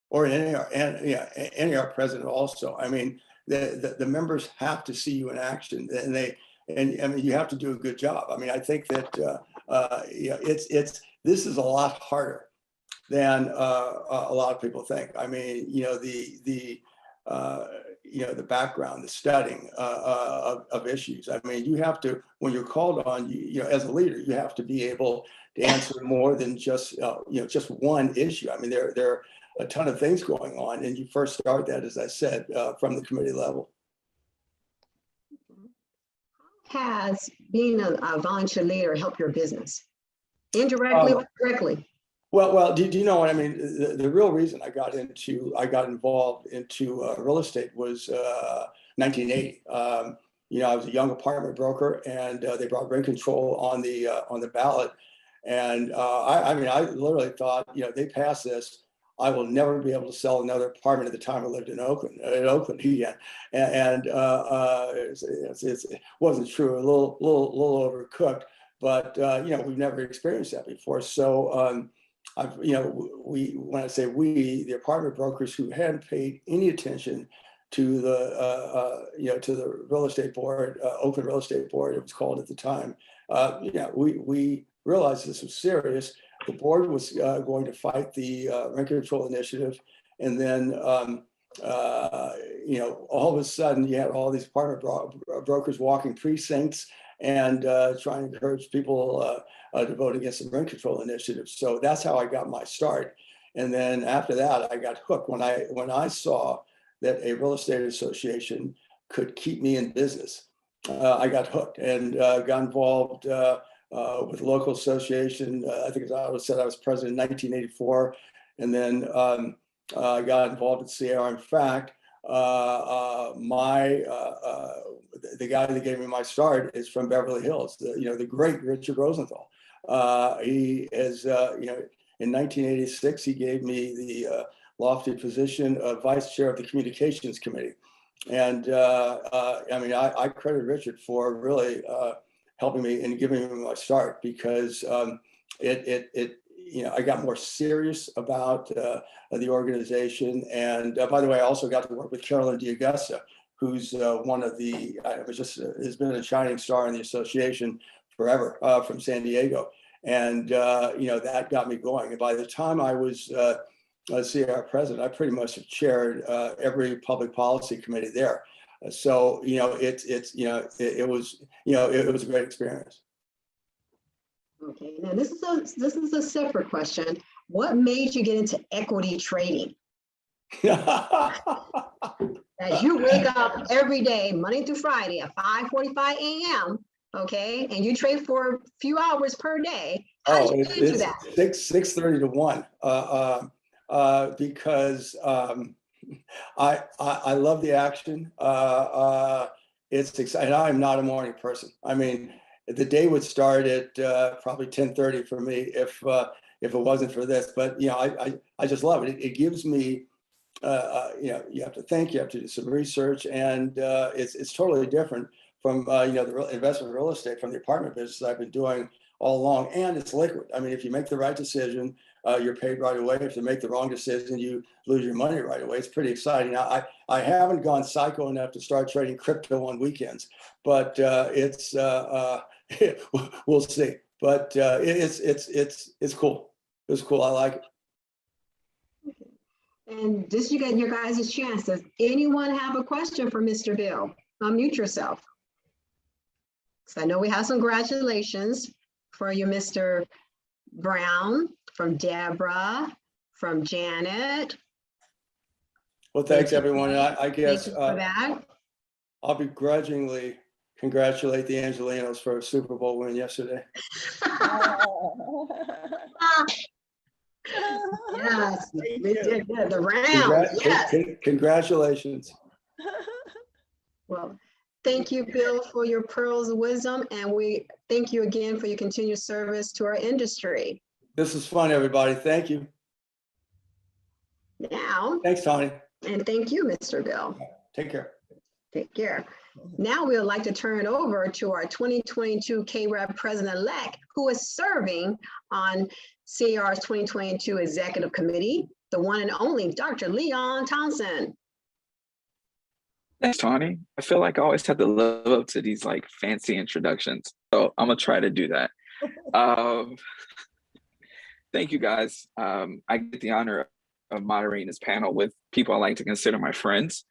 or an N.A.R. and yeah, N.A.R. president also. I mean, the members have to see you in action, and I mean, you have to do a good job. I mean, I think that, you know, this is a lot harder than a lot of people think. I mean, you know, you know, the background, the studying of issues. I mean, you have to, when you're called on, you know, as a leader, you have to be able to answer more than just, you know, just one issue. I mean, there are a ton of things going on, and you first start that, as I said, from the committee level. Has being a volunteer leader helped your business? Indirectly or directly? Well, do you know what I mean? The real reason I got involved into real estate was 1980. You know, I was a young apartment broker, and they brought rent control on the ballot. And I mean, I literally thought, you know, they passed this, I will never be able to sell another apartment. At the time I lived in Oakland, again, and it wasn't true. A little overcooked, but you know, we've never experienced that before. So you know, when I say we, the apartment brokers who hadn't paid any attention to the you know, to the real estate board, Oakland Real Estate Board, it was called at the time. You know, we realized this was serious. The board was going to fight the rent control initiative, and then you know, all of a sudden you had all these apartment brokers walking precincts and trying to encourage people to vote against the rent control initiative. So that's how I got my start. And then after that, I got hooked when I saw that a real estate association could keep me in business. I got hooked and got involved with local association. I think, as I said, I was president in 1984, and then I got involved at C.A.R. In fact, the guy that gave me my start is from Beverly Hills. You know, the great Richard Rosenthal. He is, you know, in 1986, he gave me the lofty position of vice chair of the communications committee. And I mean, I credit Richard for really helping me and giving me my start, because you know, I got more serious about the organization. And by the way, I also got to work with Carolyn DiAugusta, who's one of the, has been a shining star in the association forever, from San Diego. And, you know, that got me going. And by the time I was C.A.R. president, I pretty much have chaired every public policy committee there. So, you know, you know, it was, you know, it was a great experience. Okay, now this is a separate question. What made you get into equity trading? As you wake up every day, Monday through Friday at 5:45 a.m., okay, and you trade for a few hours per day. How did you get into that? 6:30 to 1, because I love the action. It's exciting. I'm not a morning person. I mean, the day would start at probably 10:30 for me if it wasn't for this. But you know, I just love it. It gives me, you know, you have to think, you have to do some research, and it's totally different from you know, the investment real estate, from the apartment business I've been doing all along. And it's liquid. I mean, if you make the right decision, you're paid right away. If you make the wrong decision, you lose your money right away. It's pretty exciting. Now, I haven't gone psycho enough to start trading crypto on weekends, but it's we'll see. But it's cool. It's cool. I like it. And this, you get your guys' chance. Does anyone have a question for Mr. Bill? Unmute yourself. So I know we have some congratulations for you, Mr. Brown, from Deborah, from Janet. Well, thanks, everyone. I Thank guess you for that. I'll begrudgingly congratulate the Angelinos for a Super Bowl win yesterday. Yes, we did good. The Rams, yes. Congratulations. Well, thank you, Bill, for your pearls of wisdom, and we thank you again for your continued service to our industry. This is fun, everybody. Thank you. Now, Thanks, Taunee. and thank you, Mr. Bill. Take care. Take care. Now we would like to turn it over to our 2022 CABREP President-elect, who is serving on C.A.R's 2022 Executive Committee, the one and only Dr. Leon Townsend. Thanks, Taunee. I feel like I always have to live up to these like fancy introductions. So I'm gonna try to do that. Thank you guys. I get the honor of moderating this panel with people I like to consider my friends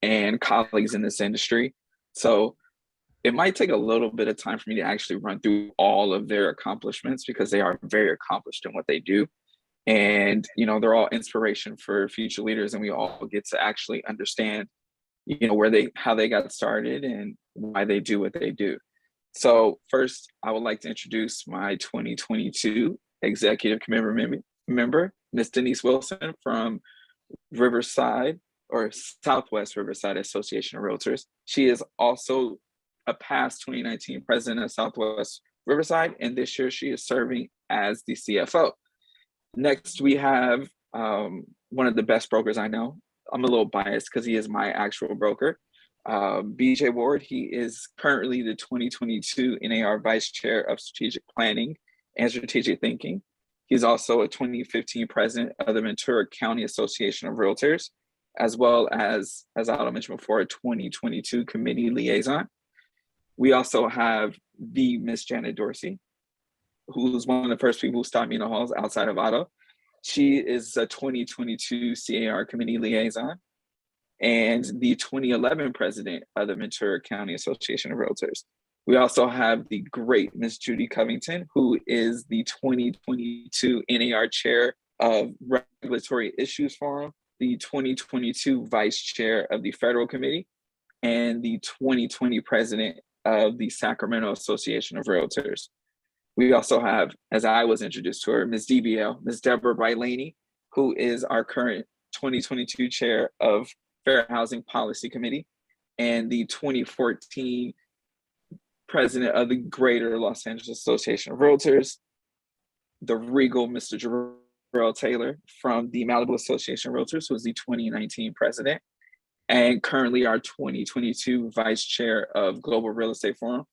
and colleagues in this industry. So it might take a little bit of time for me to actually run through all of their accomplishments because they are very accomplished in what they do. And, you know, they're all inspiration for future leaders, and we all get to actually understand, you know, how they got started and why they do what they do. So first, I would like to introduce my 2022 Executive Committee member, Ms. Denise Wilson from Riverside or Southwest Riverside Association of Realtors. She is also a past 2019 president of Southwest Riverside, and this year she is serving as the CFO. Next, we have one of the best brokers I know. I'm a little biased because he is my actual broker, BJ Ward. He is currently the 2022 N.A.R. Vice Chair of Strategic Planning and Strategic Thinking. He's also a 2015 president of the Ventura County Association of Realtors, as well as I mentioned before, a 2022 committee liaison. We also have the Miss Janet Dorsey, who's one of the first people who stopped me in the halls outside of Otto. She is a 2022 C.A.R. committee liaison and the 2011 president of the Ventura County Association of Realtors. We also have the great Miss Judy Covington, who is the 2022 N.A.R. chair of Regulatory Issues Forum, the 2022 vice chair of the Federal Committee, and the 2020 president of the Sacramento Association of Realtors. We also have, as I was introduced to her, Ms. DBL, Ms. Deborah Bright-Laney, who is our current 2022 chair of Fair Housing Policy Committee and the 2014 president of the Greater Los Angeles Association of Realtors, the regal Mr. Jarrell Taylor from the Malibu Association of Realtors, who is the 2019 president, and currently our 2022 vice chair of Global Real Estate Forum.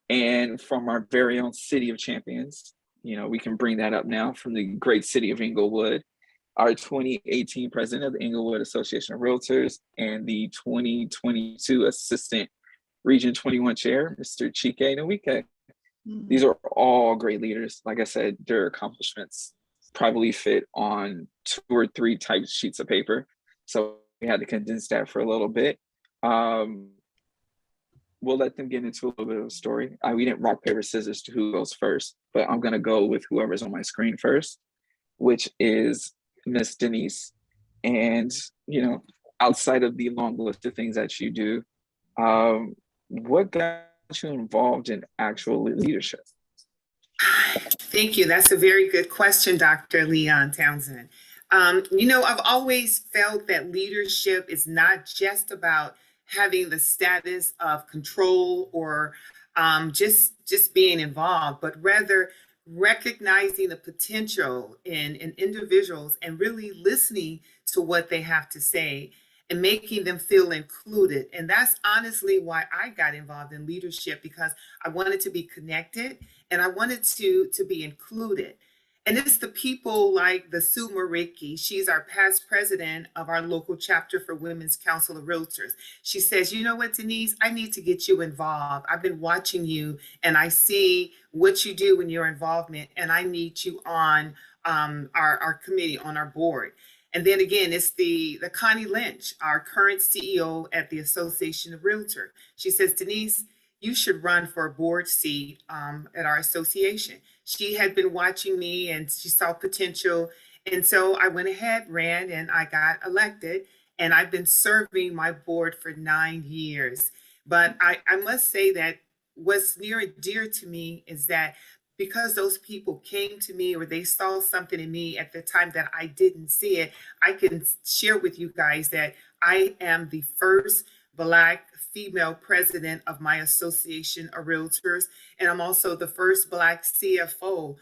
And from our very own City of Champions, you know, we can bring that up now, from the great city of Inglewood, our 2018 president of the Inglewood Association of Realtors and the 2022 assistant Region 21 chair, Mr. Chike Nwike. These are all great leaders. Like I said, their accomplishments probably fit on 2 or 3 type sheets of paper. So we had to condense that for a little bit. We'll let them get into a little bit of a story. We didn't rock, paper, scissors to who goes first, but I'm gonna go with whoever's on my screen first, which is Miss Denise. And, you know, outside of the long list of things that you do, what got you involved in actual leadership? Thank you. That's a very good question, Dr. Leon Townsend. You know, I've always felt that leadership is not just about having the status of control or just being involved, but rather recognizing the potential in individuals and really listening to what they have to say and making them feel included. And that's honestly why I got involved in leadership, because I wanted to be connected and I wanted to be included. And it's the people like the Sue Maricki. She's our past president of our local chapter for Women's Council of Realtors. She says, you know what, Denise, I need to get you involved. I've been watching you and I see what you do in your involvement, and I need you on our committee, on our board. And then again, it's the Connie Lynch, our current CEO at the Association of Realtors. She says, Denise, you should run for a board seat at our association. She had been watching me and she saw potential. And so I went ahead, ran, and I got elected. And I've been serving my board for 9 years. But I must say that what's near and dear to me is that because those people came to me or they saw something in me at the time that I didn't see it, I can share with you guys that I am the first Black female president of my Association of Realtors. And I'm also the first Black CFO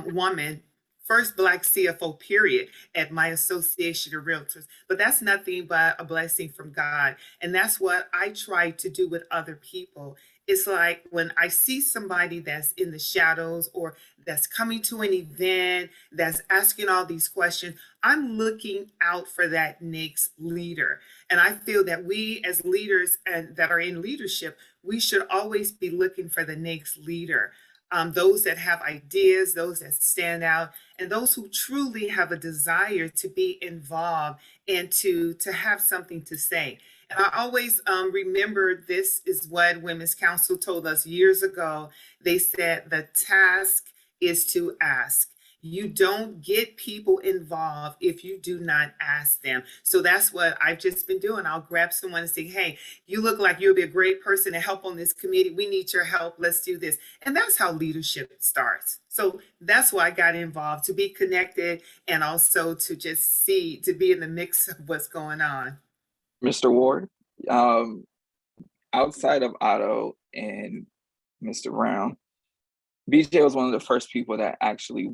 woman, first Black CFO period at my Association of Realtors. But that's nothing but a blessing from God. And that's what I try to do with other people. It's like when I see somebody that's in the shadows or that's coming to an event, that's asking all these questions, I'm looking out for that next leader. And I feel that we as leaders and that are in leadership, we should always be looking for the next leader. Those that have ideas, those that stand out, and those who truly have a desire to be involved and to have something to say. And I always remember this is what Women's Council told us years ago. They said the task is to ask. You don't get people involved if you do not ask them. So that's what I've just been doing. I'll grab someone and say, hey, you look like you'll be a great person to help on this committee. We need your help. Let's do this. And that's how leadership starts. So that's why I got involved, to be connected and also to just see, to be in the mix of what's going on. Mr. Ward, outside of Otto and Mr. Brown, BJ was one of the first people that actually,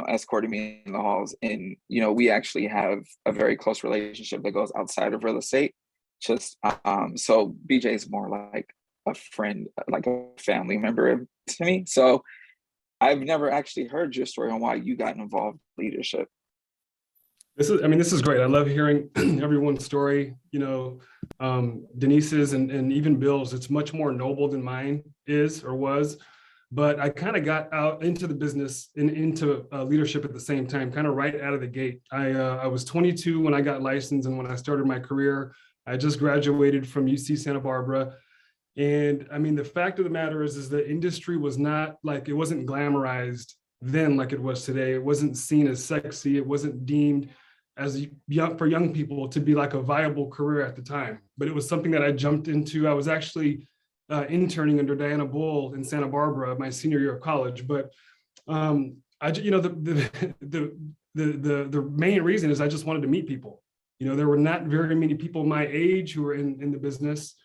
escorted me in the halls. And, we actually have a very close relationship that goes outside of real estate. So BJ is more like a friend, like a family member to me. So I've never actually heard your story on why you got involved in leadership. This is great. I love hearing everyone's story, Denise's and even Bill's. It's much more noble than mine is or was. But I kind of got out into the business and into leadership at the same time, kind of right out of the gate. I was 22 when I got licensed, and when I started my career, I just graduated from UC Santa Barbara. And the fact of the matter is the industry was not like, it wasn't glamorized then like it was today. It wasn't seen as sexy. It wasn't deemed as for young people to be like a viable career at the time. But it was something that I jumped into. I was actually interning under Diana Bull in Santa Barbara my senior year of college. But the main reason is I just wanted to meet people. There were not very many people my age who were in the business.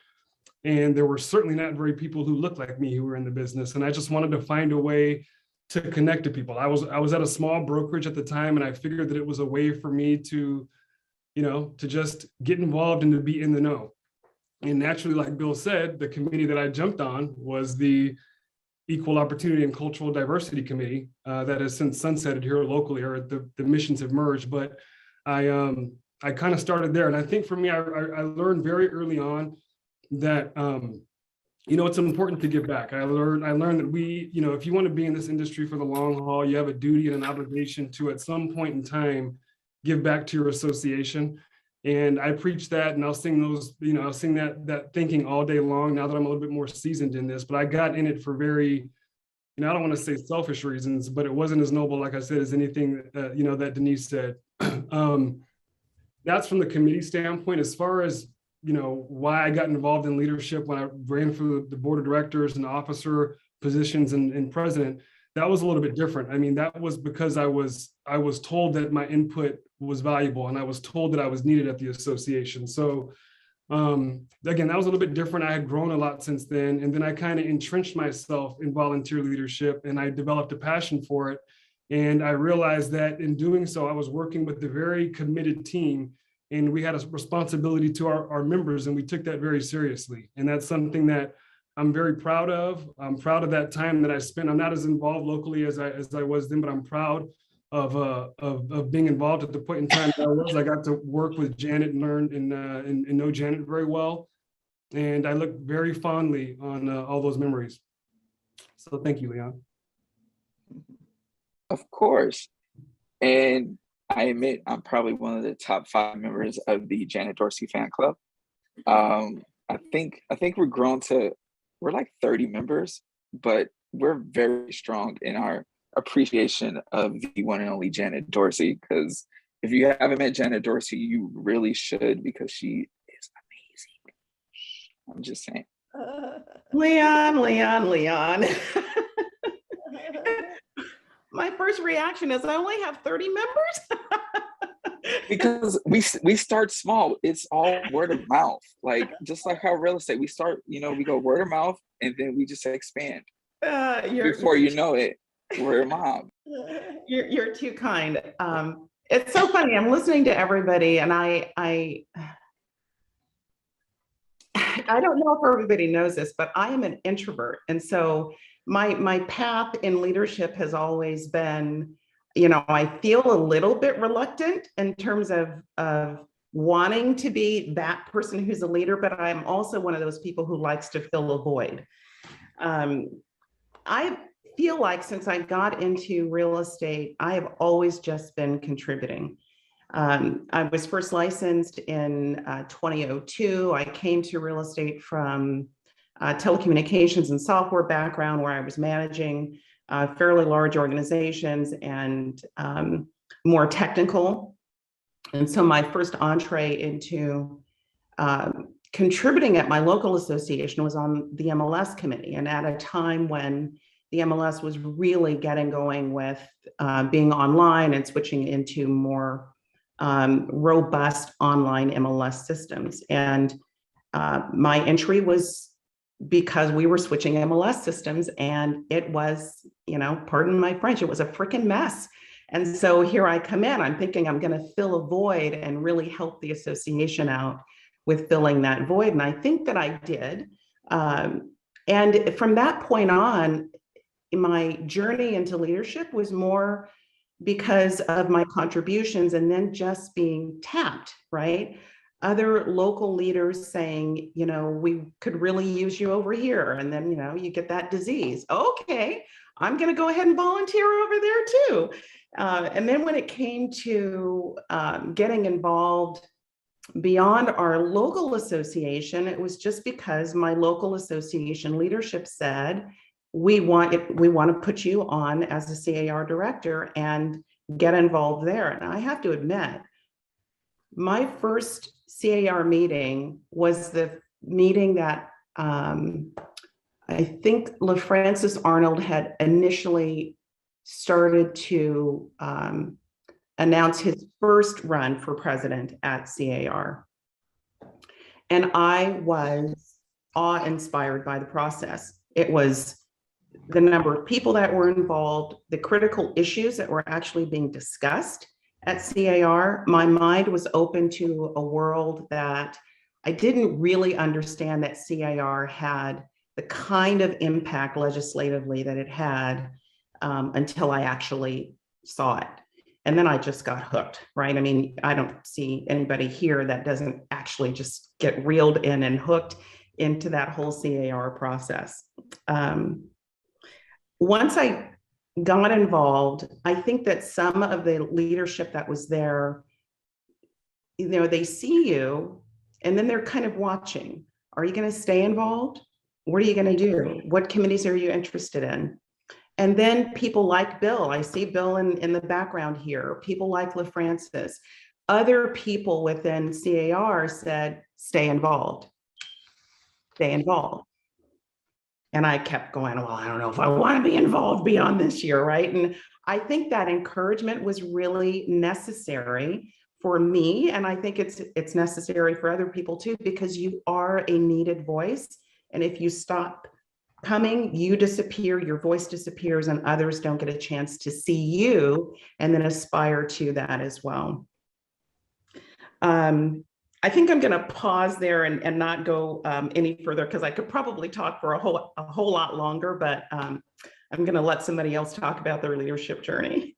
And there were certainly not very people who looked like me who were in the business. And I just wanted to find a way to connect to people. I was at a small brokerage at the time, and I figured that it was a way for me to, to just get involved and to be in the know. And naturally, like Bill said, the committee that I jumped on was the Equal Opportunity and Cultural Diversity Committee that has since sunsetted here locally, or the missions have merged. But I kind of started there. And I think for me, I learned very early on that it's important to give back. I learned that we, if you want to be in this industry for the long haul, you have a duty and an obligation to, at some point in time, give back to your association. And I preach that, and I'll sing those, I'll sing that thinking all day long now that I'm a little bit more seasoned in this. But I got in it for very, I don't want to say selfish reasons, but it wasn't as noble, like I said, as anything that Denise said. That's from the committee standpoint. As far as why I got involved in leadership when I ran for the board of directors and officer positions and president, that was a little bit different. That was because I was told that my input was valuable, and I was told that I was needed at the association. So again, that was a little bit different. I had grown a lot since then. And then I kind of entrenched myself in volunteer leadership, and I developed a passion for it. And I realized that in doing so, I was working with a very committed team, and we had a responsibility to our members, and we took that very seriously. And that's something that I'm very proud of. I'm proud of that time that I spent. I'm not as involved locally as I was then, but I'm proud of being involved at the point in time that I was. I got to work with Janet and learn and know Janet very well. And I look very fondly on all those memories. So thank you, Leon. Of course. And I admit I'm probably one of the top 5 members of the Janet Dorsey fan club. I think we're grown to, we're like 30 members, but we're very strong in our appreciation of the one and only Janet Dorsey. Because if you haven't met Janet Dorsey, you really should, because she is amazing. I'm just saying. Leon. My first reaction is I only have 30 members. Because we start small. It's all word of mouth. Like, just like how real estate, we start, we go word of mouth and then we just expand. Before you know it, we're a mob. You're too kind. It's so funny. I'm listening to everybody, and I don't know if everybody knows this, but I am an introvert. And so my path in leadership has always been, I feel a little bit reluctant in terms of wanting to be that person who's a leader, but I'm also one of those people who likes to fill a void. I feel like since I got into real estate, I have always just been contributing. I was first licensed in 2002. I came to real estate from telecommunications and software background, where I was managing fairly large organizations and more technical. And so my first entree into contributing at my local association was on the MLS committee, and at a time when the MLS was really getting going with being online and switching into more robust online MLS systems. And my entry was because we were switching MLS systems, and it was, pardon my French, it was a freaking mess. And so here I come in, I'm thinking I'm going to fill a void and really help the association out with filling that void. And I think that I did. And from that point on, my journey into leadership was more because of my contributions and then just being tapped, right? Other local leaders saying, we could really use you over here. And then, you get that disease. Okay, I'm going to go ahead and volunteer over there too. And then when it came to getting involved beyond our local association, it was just because my local association leadership said, we want to put you on as a C.A.R. director and get involved there. And I have to admit, my first C.A.R. meeting was the meeting that I think LaFrancis Arnold had initially started to announce his first run for president at C.A.R. And I was awe-inspired by the process. It was the number of people that were involved, the critical issues that were actually being discussed at C.A.R. My mind was open to a world that I didn't really understand that C.A.R. had the kind of impact legislatively that it had until I actually saw it. And then I just got hooked, right? I mean, I don't see anybody here that doesn't actually just get reeled in and hooked into that whole C.A.R. process. Once I got involved, I think that some of the leadership that was there, they see you and then they're kind of watching. Are you going to stay involved? What are you going to do? What committees are you interested in? And then people like Bill, I see Bill in the background here, people like LaFrancis, other people within C.A.R. said, stay involved, stay involved. And I kept going, well, I don't know if I want to be involved beyond this year, right? And I think that encouragement was really necessary for me. And I think it's necessary for other people too, because you are a needed voice. And if you stop coming, you disappear, your voice disappears, and others don't get a chance to see you and then aspire to that as well. I think I'm going to pause there and not go any further, because I could probably talk for a whole lot longer, but I'm going to let somebody else talk about their leadership journey.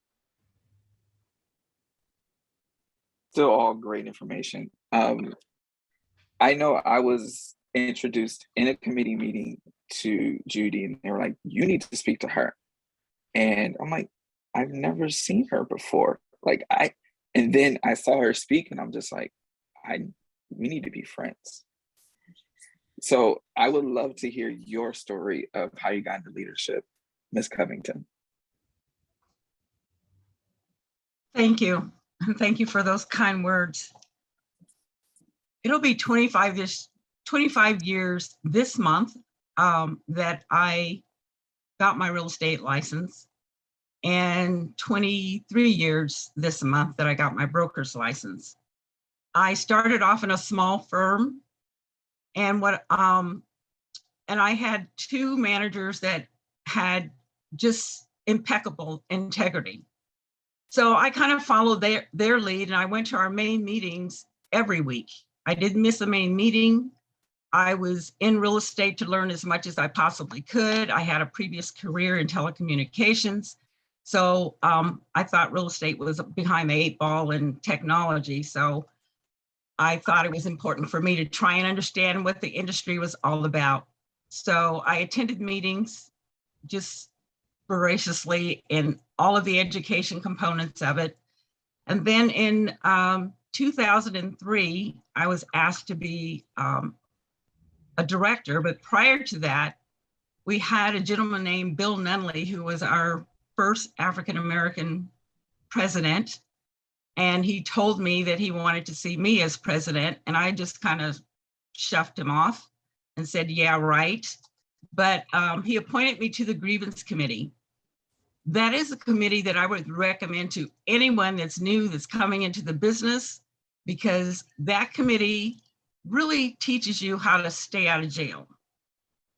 Still all great information. I know I was introduced in a committee meeting to Judy, and they were like, you need to speak to her. And I'm like, I've never seen her before. Like, And then I saw her speak and I'm just like, we need to be friends. So I would love to hear your story of how you got into leadership, Ms. Covington. Thank you. And thank you for those kind words. It'll be 25 years this month that I got my real estate license, and 23 years this month that I got my broker's license. I started off in a small firm, and I had two managers that had just impeccable integrity. So I kind of followed their lead, and I went to our main meetings every week. I didn't miss a main meeting. I was in real estate to learn as much as I possibly could. I had a previous career in telecommunications. So I thought real estate was behind the 8 ball in technology. So I thought it was important for me to try and understand what the industry was all about. So I attended meetings just voraciously in all of the education components of it. And then in 2003, I was asked to be a director, but prior to that, we had a gentleman named Bill Nunley, who was our first African-American president. And he told me that he wanted to see me as president. And I just kind of shoved him off and said, yeah, right. But he appointed me to the grievance committee. That is a committee that I would recommend to anyone that's new, that's coming into the business, because that committee really teaches you how to stay out of jail.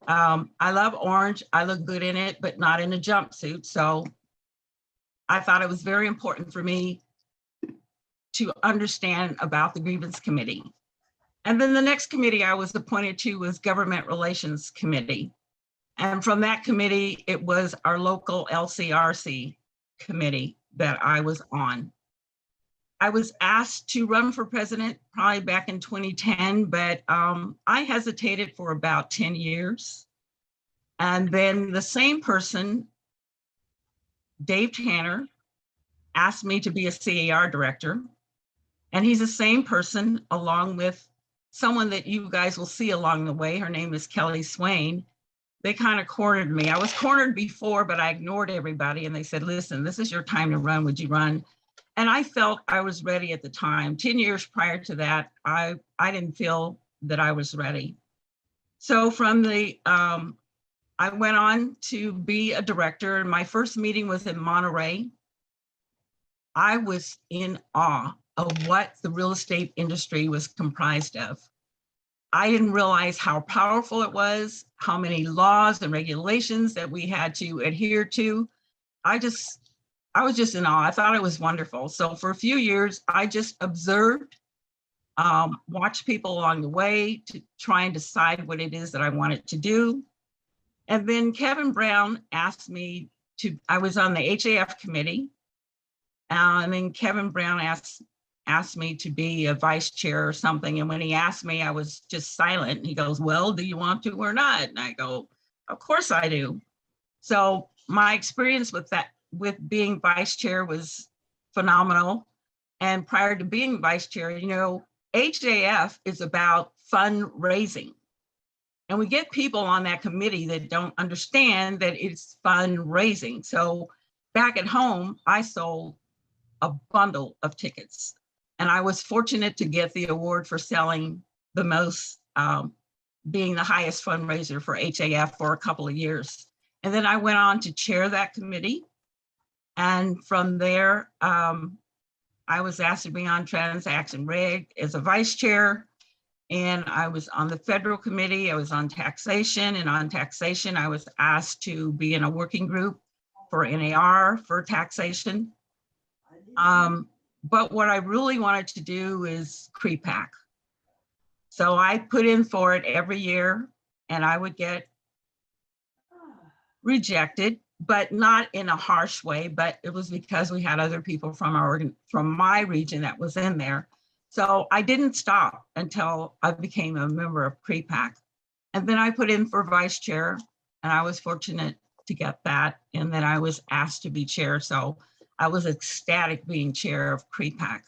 I love orange. I look good in it, but not in a jumpsuit. So I thought it was very important for me to understand about the grievance committee. And then the next committee I was appointed to was Government Relations Committee. And from that committee, it was our local LCRC committee that I was on. I was asked to run for president probably back in 2010, but I hesitated for about 10 years. And then the same person, Dave Tanner, asked me to be a C.A.R. director. And he's the same person, along with someone that you guys will see along the way. Her name is Kelly Swain. They kind of cornered me. I was cornered before, but I ignored everybody. And they said, listen, this is your time to run. Would you run? And I felt I was ready at the time. 10 years prior to that, I didn't feel that I was ready. So from the, I went on to be a director, and my first meeting was in Monterey. I was in awe of what the real estate industry was comprised of. I didn't realize how powerful it was, how many laws and regulations that we had to adhere to. I was just in awe. I thought it was wonderful. So for a few years, I just observed, watched people along the way to try and decide what it is that I wanted to do. And then Kevin Brown asked me to, I was on the HAF committee. And then Kevin Brown asked me to be a vice chair or something. And when he asked me, I was just silent. And he goes, well, do you want to or not? And I go, of course I do. So my experience with that, with being vice chair, was phenomenal. And prior to being vice chair, you know, HAF is about fundraising. And we get people on that committee that don't understand that it's fundraising. So back at home, I sold a bundle of tickets. And I was fortunate to get the award for selling the most, being the highest fundraiser for HAF for a couple of years. And then I went on to chair that committee. And from there, I was asked to be on Transaction Reg as a vice chair. And I was on the federal committee. I was on taxation, and on taxation, I was asked to be in a working group for N.A.R. for taxation. But what I really wanted to do is CABREP. So I put in for it every year, and I would get rejected, but not in a harsh way, but it was because we had other people from my region that was in there. So I didn't stop until I became a member of CABREP. And then I put in for vice chair, and I was fortunate to get that. And then I was asked to be chair. So I was ecstatic being chair of CREPAC.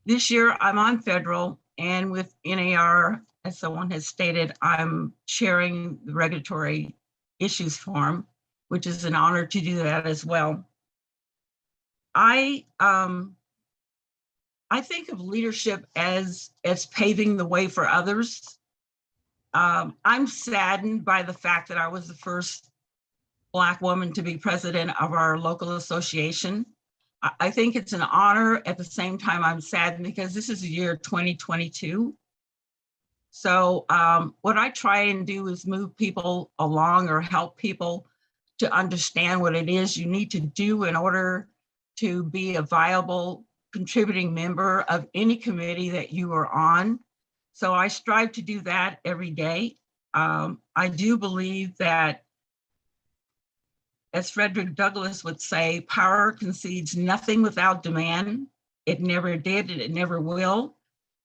This year, I'm on federal, and with N.A.R., as someone has stated, I'm chairing the Regulatory Issues Forum, which is an honor to do that as well. I think of leadership as paving the way for others. I'm saddened by the fact that I was the first Black woman to be president of our local association. I think it's an honor. At the same time, I'm saddened because this is the year 2022. So what I try and do is move people along or help people to understand what it is you need to do in order to be a viable contributing member of any committee that you are on. So I strive to do that every day. I do believe that, as Frederick Douglass would say, power concedes nothing without demand. It never did and it never will.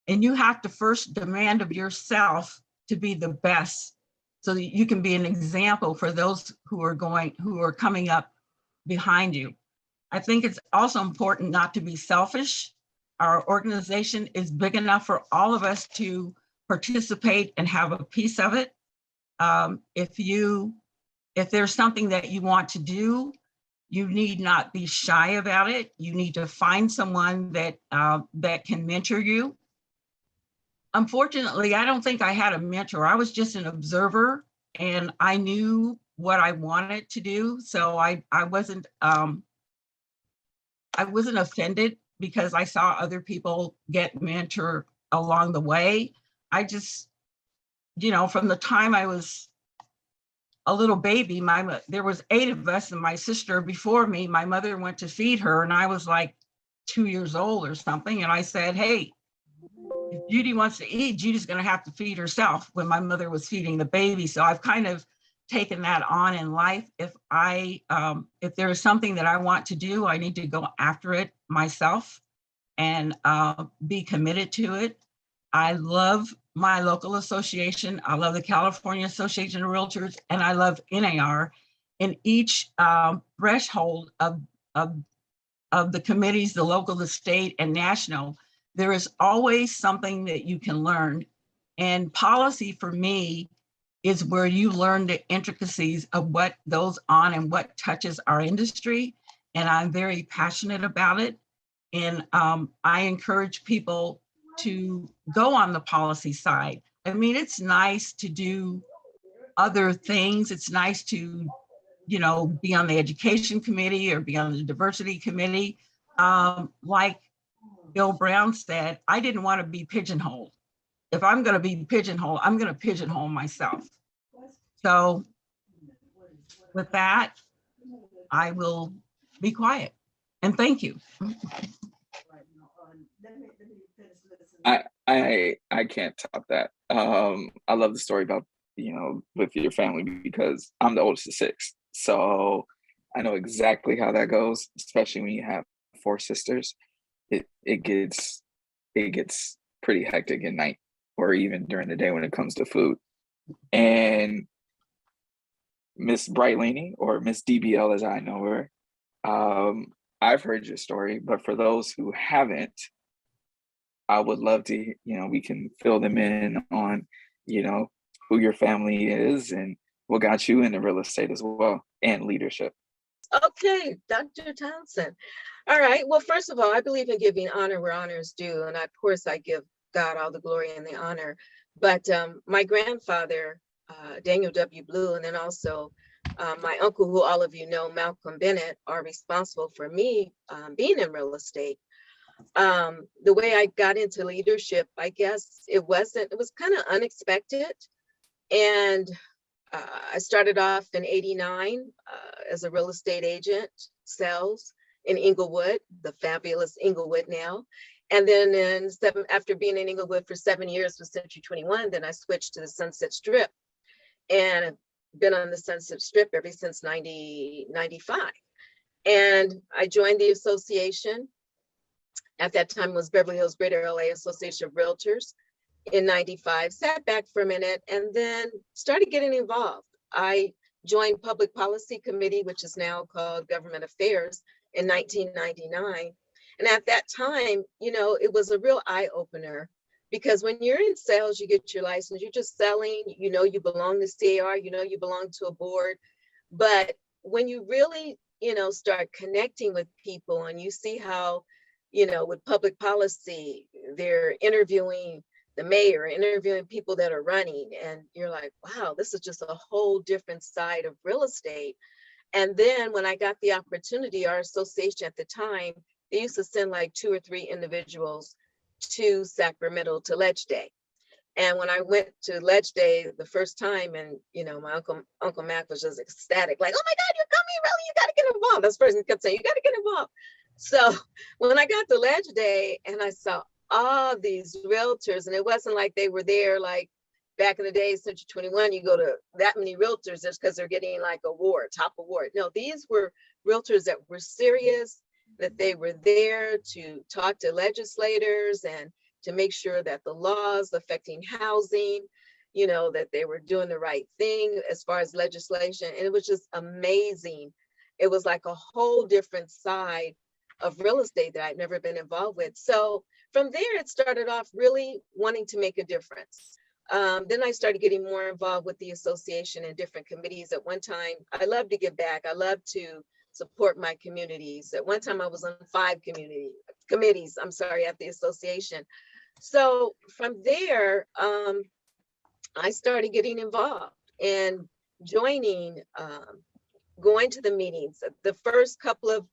And you have to first demand of yourself to be the best so that you can be an example for those who are coming up behind you. I think it's also important not to be selfish. Our organization is big enough for all of us to participate and have a piece of it. If there's something that you want to do, you need not be shy about it. You need to find someone that can mentor you. Unfortunately, I don't think I had a mentor. I was just an observer, and I knew what I wanted to do. So I wasn't offended because I saw other people get mentored along the way. I just, from the time I was a little baby, there was 8 of us and my sister before me. My mother went to feed her and I was like 2 years old or something. And I said, hey, if Judy wants to eat, Judy's gonna have to feed herself, when my mother was feeding the baby. So I've kind of taken that on in life. If there is something that I want to do, I need to go after it myself and be committed to it. I love my local association. I love the California Association of Realtors, and I love N.A.R. In each threshold of the committees, the local, the state, and national, there is always something that you can learn. And policy for me is where you learn the intricacies of what goes on and what touches our industry. And I'm very passionate about it. And I encourage people to go on the policy side. I mean, it's nice to do other things. It's nice to, be on the education committee or be on the diversity committee. Like Bill Brown said, I didn't want to be pigeonholed. If I'm going to be pigeonholed, I'm going to pigeonhole myself. So with that, I will be quiet and thank you. I can't top that. I love the story about, with your family, because I'm the oldest of 6. So I know exactly how that goes, especially when you have 4 sisters. It gets pretty hectic at night or even during the day when it comes to food. And Miss Brightlini, or Miss DBL as I know her, I've heard your story, but for those who haven't, I would love to, we can fill them in on, who your family is and what got you into real estate as well, and leadership. Okay, Dr. Townsend. All right, well, first of all, I believe in giving honor where honor is due. And of course, I give God all the glory and the honor. But my grandfather, Daniel W. Blue, and then also my uncle, who all of you know, Malcolm Bennett, are responsible for me being in real estate. The way I got into leadership, I guess it was kind of unexpected. And I started off in '89 as a real estate agent, sales in Inglewood, the fabulous Inglewood now. And then after being in Inglewood for 7 years with Century 21, then I switched to the Sunset Strip. And I've been on the Sunset Strip ever since 1995. And I joined the association. At that time was Beverly Hills Greater LA Association of Realtors in '95, sat back for a minute and then started getting involved. I joined Public Policy Committee, which is now called Government Affairs, in 1999. And at that time, you know, it was a real eye opener, because when you're in sales, you get your license, you're just selling, you know, you belong to C.A.R, you know, you belong to a board. But when you really, you know, start connecting with people and you see how, you know, with public policy, they're interviewing the mayor, interviewing people that are running, and you're like, wow, this is just a whole different side of real estate. And then when I got the opportunity, our association at the time, they used to send like 2 or 3 individuals to Sacramento to Ledge Day. And when I went to Ledge Day the first time, and you know, my Uncle Mac was just ecstatic, like, oh my God, you're coming, really? You got to get involved. That's the person who kept saying, you got to get involved. So when I got to Ledge Day and I saw all these realtors, and it wasn't like they were there like back in the day, Century 21, you go to that many realtors just because they're getting like award, top award. No, these were realtors that were serious, that they were there to talk to legislators and to make sure that the laws affecting housing, you know, that they were doing the right thing as far as legislation. And it was just amazing. It was like a whole different side of real estate that I'd never been involved with. So from there, it started off really wanting to make a difference. Then I started getting more involved with the association and different committees. At one time, I love to give back. I love to support my communities. At one time, I was on 5 committees, I'm sorry, at the association. So from there, I started getting involved and joining, going to the meetings. The first couple of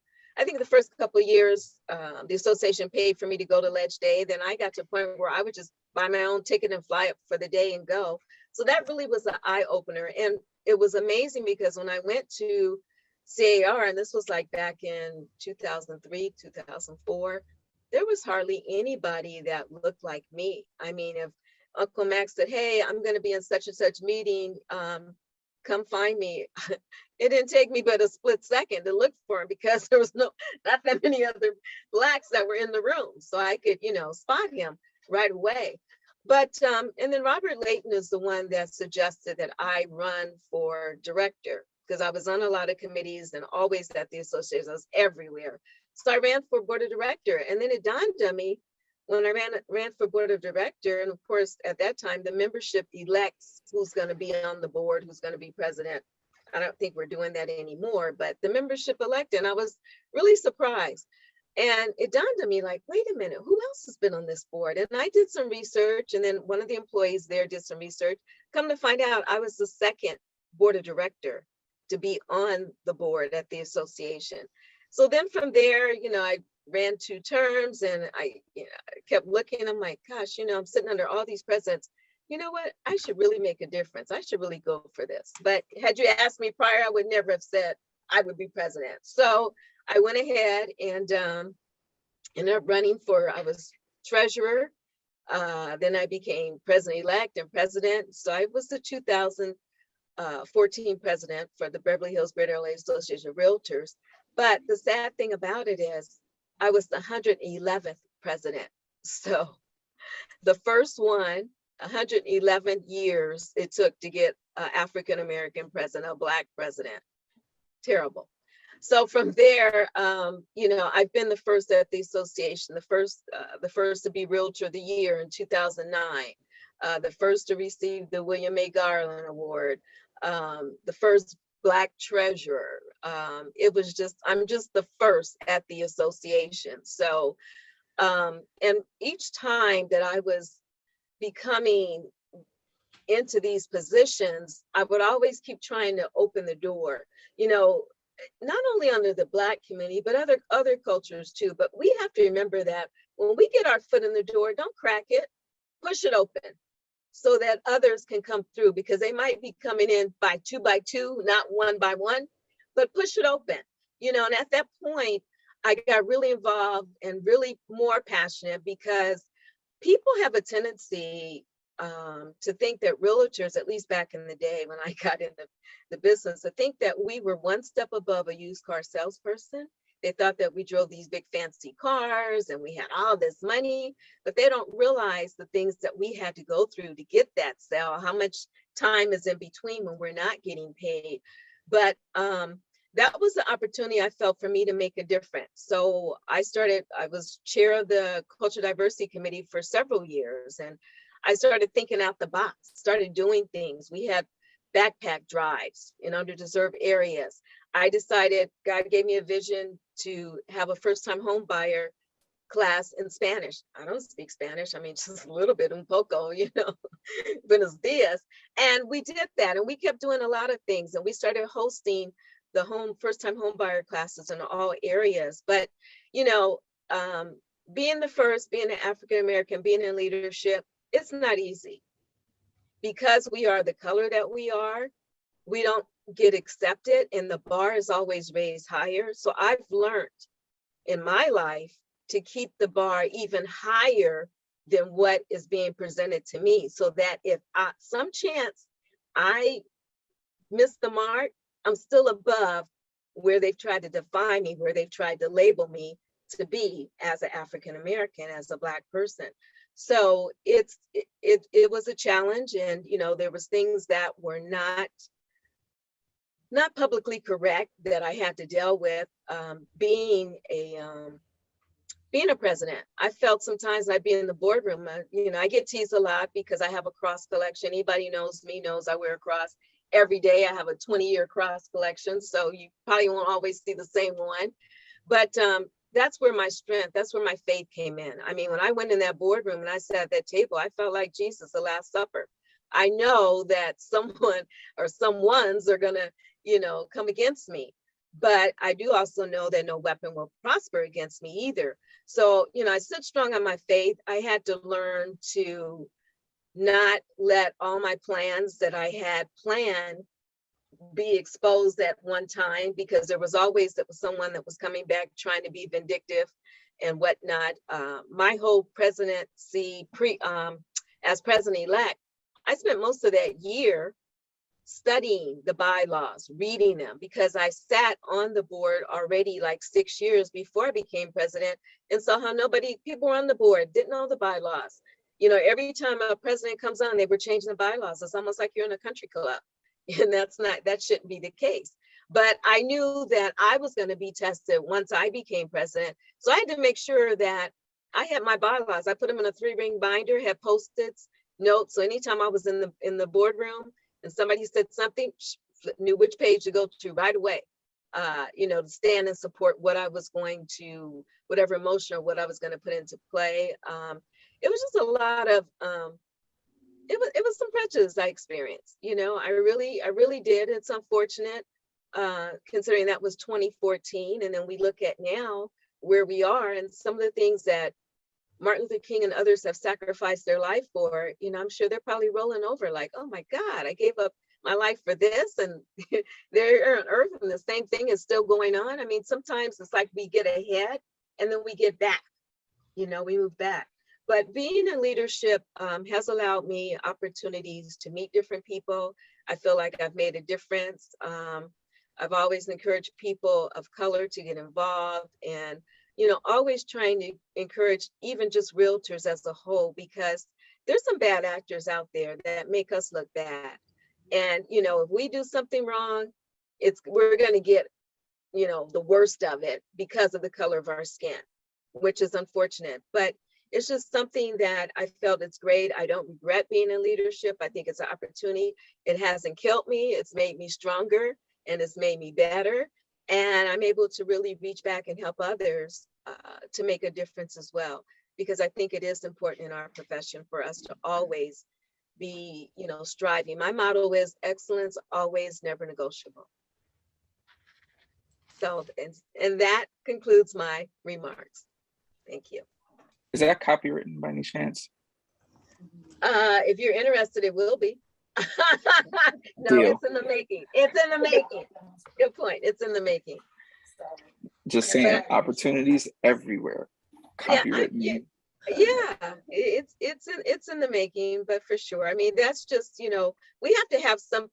years, the association paid for me to go to Ledge Day. Then I got to a point where I would just buy my own ticket and fly up for the day and go. So that really was an eye opener. And it was amazing because when I went to C.A.R, and this was like back in 2003, 2004, there was hardly anybody that looked like me. I mean, if Uncle Max said, hey, I'm going to be in such and such meeting, come find me. It didn't take me but a split second to look for him because there was not that many other Blacks that were in the room. So I could, you know, spot him right away. But, and then Robert Layton is the one that suggested that I run for director, because I was on a lot of committees and always at the association, I was everywhere. So I ran for board of director. And then it dawned on me when I ran for board of director, and of course, at that time, the membership elects who's going to be on the board, who's going to be president. I don't think we're doing that anymore, but the membership elected, and I was really surprised. And it dawned on me like, wait a minute, who else has been on this board? And I did some research, and then one of the employees there did some research. Come to find out, I was the second board of director to be on the board at the association. So then from there, you know, I ran 2 terms, and I kept looking. I'm like, gosh, you know, I'm sitting under all these presidents. You know what? I should really make a difference. I should really go for this. But had you asked me prior, I would never have said I would be president. So I went ahead and ended up running for, I was treasurer. Then I became president-elect and president. So I was the 2014 president for the Beverly Hills Greater LA Association of Realtors. But the sad thing about it is I was the 111th president. So the first one, 111 years it took to get an African-American president, a Black president. Terrible. So from there, you know, I've been the first at the association, the first to be Realtor of the Year in 2009, the first to receive the William A. Garland Award, the first Black treasurer. It was just, I'm just the first at the association. So, and each time that I was becoming into these positions, I would always keep trying to open the door, you know, not only under the Black community, but other cultures too. But we have to remember that when we get our foot in the door, don't crack it, push it open so that others can come through, because they might be coming in by 2 by 2, not 1 by 1, but push it open, you know. And at that point, I got really involved and really more passionate, because people have a tendency to think that realtors, at least back in the day when I got into the business, to think that we were one step above a used car salesperson. They thought that we drove these big fancy cars and we had all this money, but they don't realize the things that we had to go through to get that sale, how much time is in between when we're not getting paid. But that was the opportunity I felt for me to make a difference. So I was chair of the Cultural Diversity Committee for several years, and I started thinking out the box, started doing things. We had backpack drives in underdeserved areas. I decided, God gave me a vision to have a first-time home buyer class in Spanish. I don't speak Spanish. I mean, just a little bit, un poco, buenos dias. And we did that, and we kept doing a lot of things, and we started hosting the first-time home buyer classes in all areas. But, being the first, being an African-American, being in leadership, it's not easy. Because we are the color that we are, we don't get accepted, and the bar is always raised higher. So I've learned in my life to keep the bar even higher than what is being presented to me, so that if some chance I miss the mark, I'm still above where they've tried to define me, where they've tried to label me to be as an African American, as a Black person. So it was a challenge, and there was things that were not publicly correct that I had to deal with. Being a president, I felt sometimes I'd be in the boardroom. I get teased a lot because I have a cross collection. Anybody knows me knows I wear a cross every day. I have a 20-year cross collection, so you probably won't always see the same one. But that's where my strength, that's where my faith came in. I mean, when I went in that boardroom and I sat at that table, I felt like Jesus, the Last Supper. I know that someone or someone's are gonna, come against me. But I do also know that no weapon will prosper against me either. So, I stood strong on my faith. I had to learn to not let all my plans that I had planned be exposed at one time, because there was always someone that was coming back trying to be vindictive and whatnot. My whole presidency as president-elect, I spent most of that year studying the bylaws, reading them, because I sat on the board already like 6 years before I became president, and saw how people were on the board, didn't know the bylaws. Every time a president comes on, they were changing the bylaws. It's almost like you're in a country club. And that shouldn't be the case. But I knew that I was going to be tested once I became president. So I had to make sure that I had my bylaws. I put them in a 3-ring binder, had Post-its, notes. So anytime I was in the boardroom and somebody said something, knew which page to go to right away, to stand and support what I was going to, whatever emotion or what I was going to put into play. It was just a lot of, it was some prejudice I experienced. I really did. It's unfortunate, considering that was 2014. And then we look at now where we are and some of the things that Martin Luther King and others have sacrificed their life for. I'm sure they're probably rolling over like, oh my God, I gave up my life for this, and they're on earth and the same thing is still going on. I mean, sometimes it's like we get ahead and then we get back, we move back. But being in leadership has allowed me opportunities to meet different people. I feel like I've made a difference. I've always encouraged people of color to get involved, and always trying to encourage even just realtors as a whole, because there's some bad actors out there that make us look bad. And if we do something wrong, we're going to get the worst of it because of the color of our skin, which is unfortunate. But it's just something that I felt it's great. I don't regret being in leadership. I think it's an opportunity. It hasn't killed me. It's made me stronger, and it's made me better. And I'm able to really reach back and help others to make a difference as well, because I think it is important in our profession for us to always be, striving. My motto is excellence, always, never negotiable. So, and that concludes my remarks. Thank you. Is that copywritten by any chance? If you're interested, it will be. No, Deal. It's in the making. It's in the making. Good point. It's in the making. Just saying, opportunities everywhere. Copywritten. Yeah, it's in the making, but for sure. I mean, that's just, we have to have some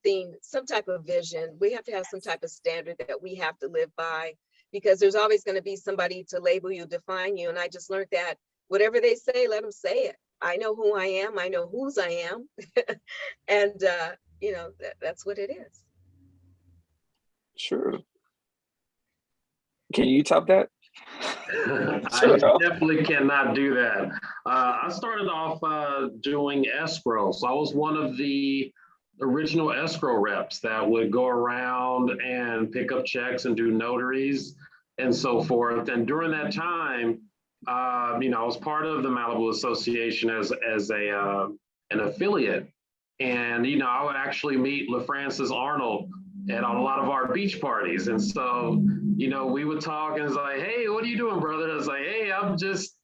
type of vision. We have to have some type of standard that we have to live by, because there's always going to be somebody to label you, define you. And I just learned that whatever they say, let them say it. I know who I am. I know whose I am. And, that's what it is. Sure. Can you top that? I definitely cannot do that. I started off doing escrow. So I was one of the original escrow reps that would go around and pick up checks and do notaries and so forth. And during that time, you know, I was part of the Malibu Association as an affiliate. And, you know, I would actually meet LaFrancis Arnold at a lot of our beach parties. And so, you know, we would talk and it's like, hey, what are you doing, brother? I was like, hey, I'm just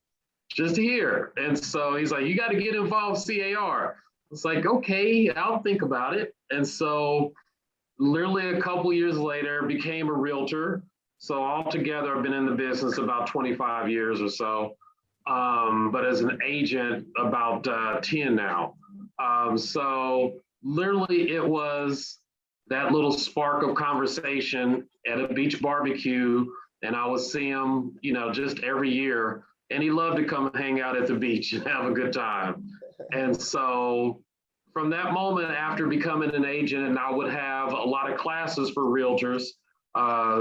here. And so he's like, you got to get involved, C.A.R. It's like, okay, I'll think about it. And so literally a couple years later, became a realtor. So altogether, I've been in the business about 25 years or so, but as an agent, about 10 now. So literally it was that little spark of conversation at a beach barbecue, and I would see him, you know, just every year, and he loved to come and hang out at the beach and have a good time. And so from that moment, after becoming an agent, and I would have a lot of classes for realtors,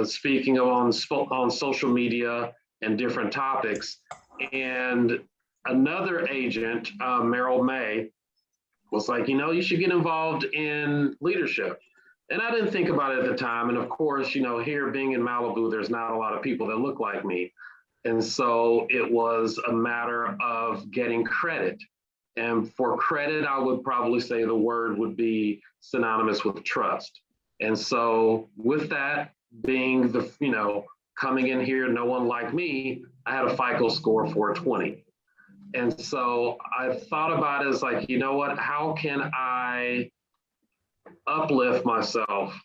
speaking on social media and different topics. And another agent, Merrill May, was like, you know, you should get involved in leadership. And I didn't think about it at the time. And of course, you know, here being in Malibu, there's not a lot of people that look like me. And so it was a matter of getting credit. And for credit, I would probably say the word would be synonymous with trust. And so with that being the, you know, coming in here, no one like me, I had a FICO score of 420. And so I thought about it as like, you know what, how can I uplift myself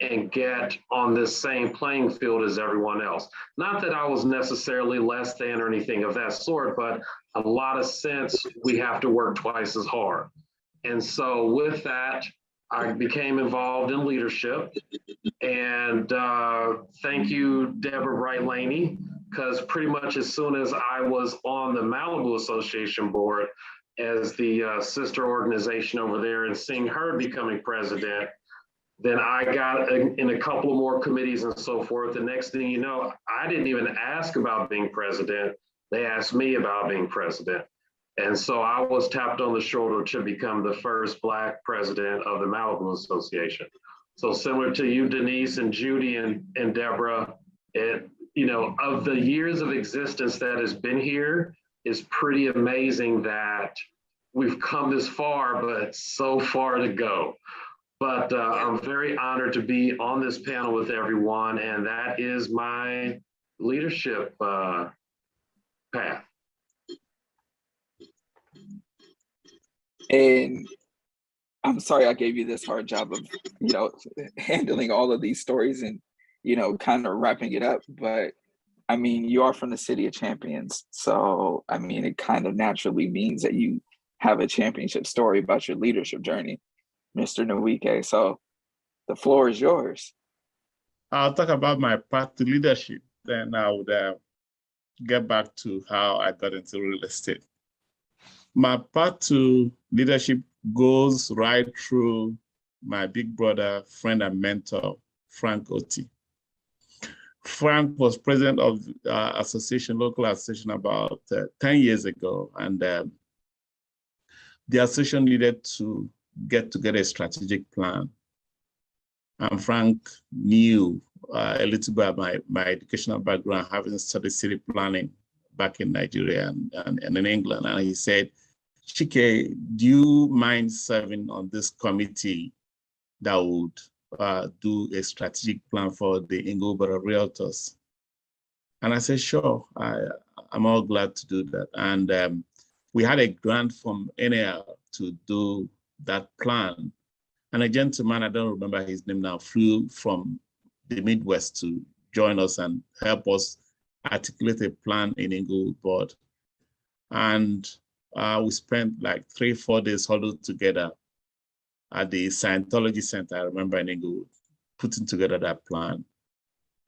and get on this same playing field as everyone else? Not that I was necessarily less than or anything of that sort, but a lot of sense we have to work twice as hard. And so with that, I became involved in leadership. And thank you, Deborah Bright-Laney, because pretty much as soon as I was on the Malibu Association board as the sister organization over there and seeing her becoming president, then I got in a couple of more committees and so forth. The next thing you know, I didn't even ask about being president. They asked me about being president. And so I was tapped on the shoulder to become the first Black president of the Malibu Association. So similar to you, Denise and Judy and Deborah, it, you know, of the years of existence that has been here, is pretty amazing that we've come this far, but so far to go. But I'm very honored to be on this panel with everyone, and that is my leadership path. And I'm sorry I gave you this hard job of, you know, handling all of these stories and, you know, kind of wrapping it up. But I mean, you are from the City of Champions. So, I mean, it kind of naturally means that you have a championship story about your leadership journey, Mr. Nwike. So the floor is yours. I'll talk about my path to leadership. Then I would get back to how I got into real estate. My path to leadership goes right through my big brother, friend and mentor, Frank Oti. Frank was president of association, local association, about 10 years ago. And the association needed to get together a strategic plan. And Frank knew a little bit about my educational background, having studied city planning back in Nigeria and in England. And he said, Chike, do you mind serving on this committee that would do a strategic plan for the Inglewood Realtors? And I said, sure, I'm all glad to do that. And we had a grant from N.A.R. to do that plan. And a gentleman, I don't remember his name now, flew from the Midwest to join us and help us articulate a plan in Inglewood. And we spent like 3-4 days huddled together at the Scientology Center, I remember, in Inglewood, putting together that plan.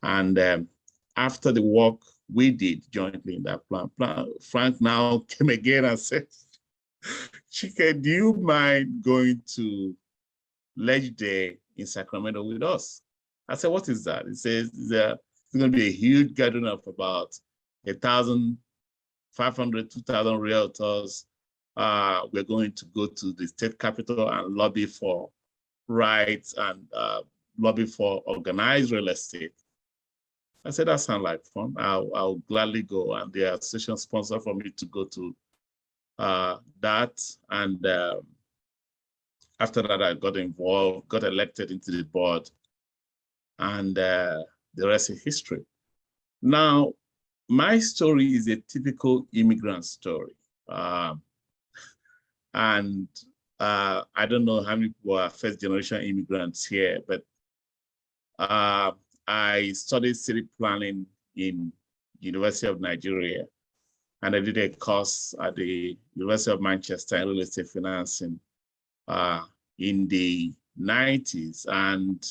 And after the work we did jointly in that plan, Frank now came again and said, Chike, do you mind going to Ledge Day in Sacramento with us? I said, what is that? He says, it's It's going to be a huge gathering of about 1,500, 2,000 realtors. We're going to go to the state capitol and lobby for rights and lobby for organized real estate. I said, that sounds like fun. I'll gladly go. And the association sponsor for me to go to that. And after that, I got involved, got elected into the board, and the rest is history. Now, my story is a typical immigrant story. And I don't know how many people are first-generation immigrants here, but I studied city planning in University of Nigeria, and I did a course at the University of Manchester in real estate financing in the 90s. And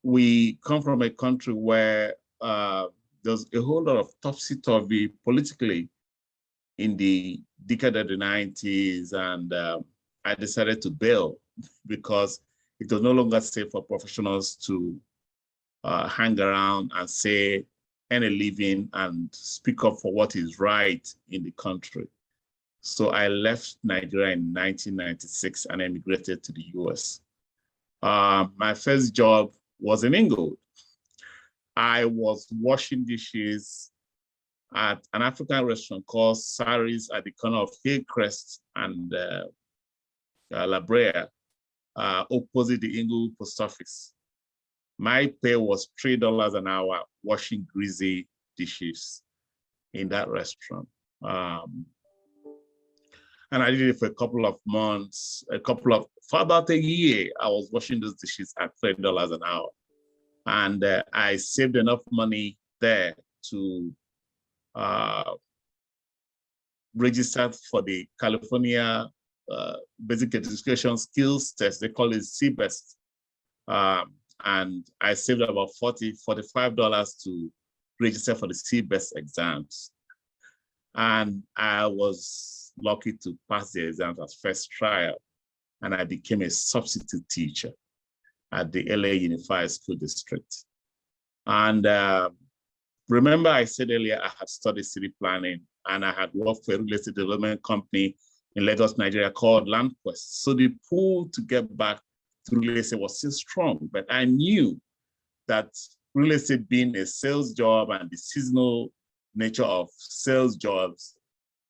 we come from a country where there's a whole lot of topsy-turvy politically in the decade of the 90s, and I decided to bail because it was no longer safe for professionals to hang around and say, earn a living and speak up for what is right in the country. So I left Nigeria in 1996 and emigrated to the US. My first job was in Inglewood. I was washing dishes at an African restaurant called Saris at the corner of Hillcrest and La Brea, opposite the Inglewood post office. My pay was $3 an hour washing greasy dishes in that restaurant. And I did it for a couple of months, for about a year, I was washing those dishes at $3 an hour. And I saved enough money there to register for the California Basic Education Skills Test. They call it CBEST. And I saved about $45 to register for the CBEST exams. And I was lucky to pass the exams as first trial. And I became a substitute teacher at the LA Unified School District. And remember I said earlier, I had studied city planning and I had worked for a real estate development company in Lagos, Nigeria called LandQuest. So the pull to get back to real estate was still strong, but I knew that real estate being a sales job and the seasonal nature of sales jobs,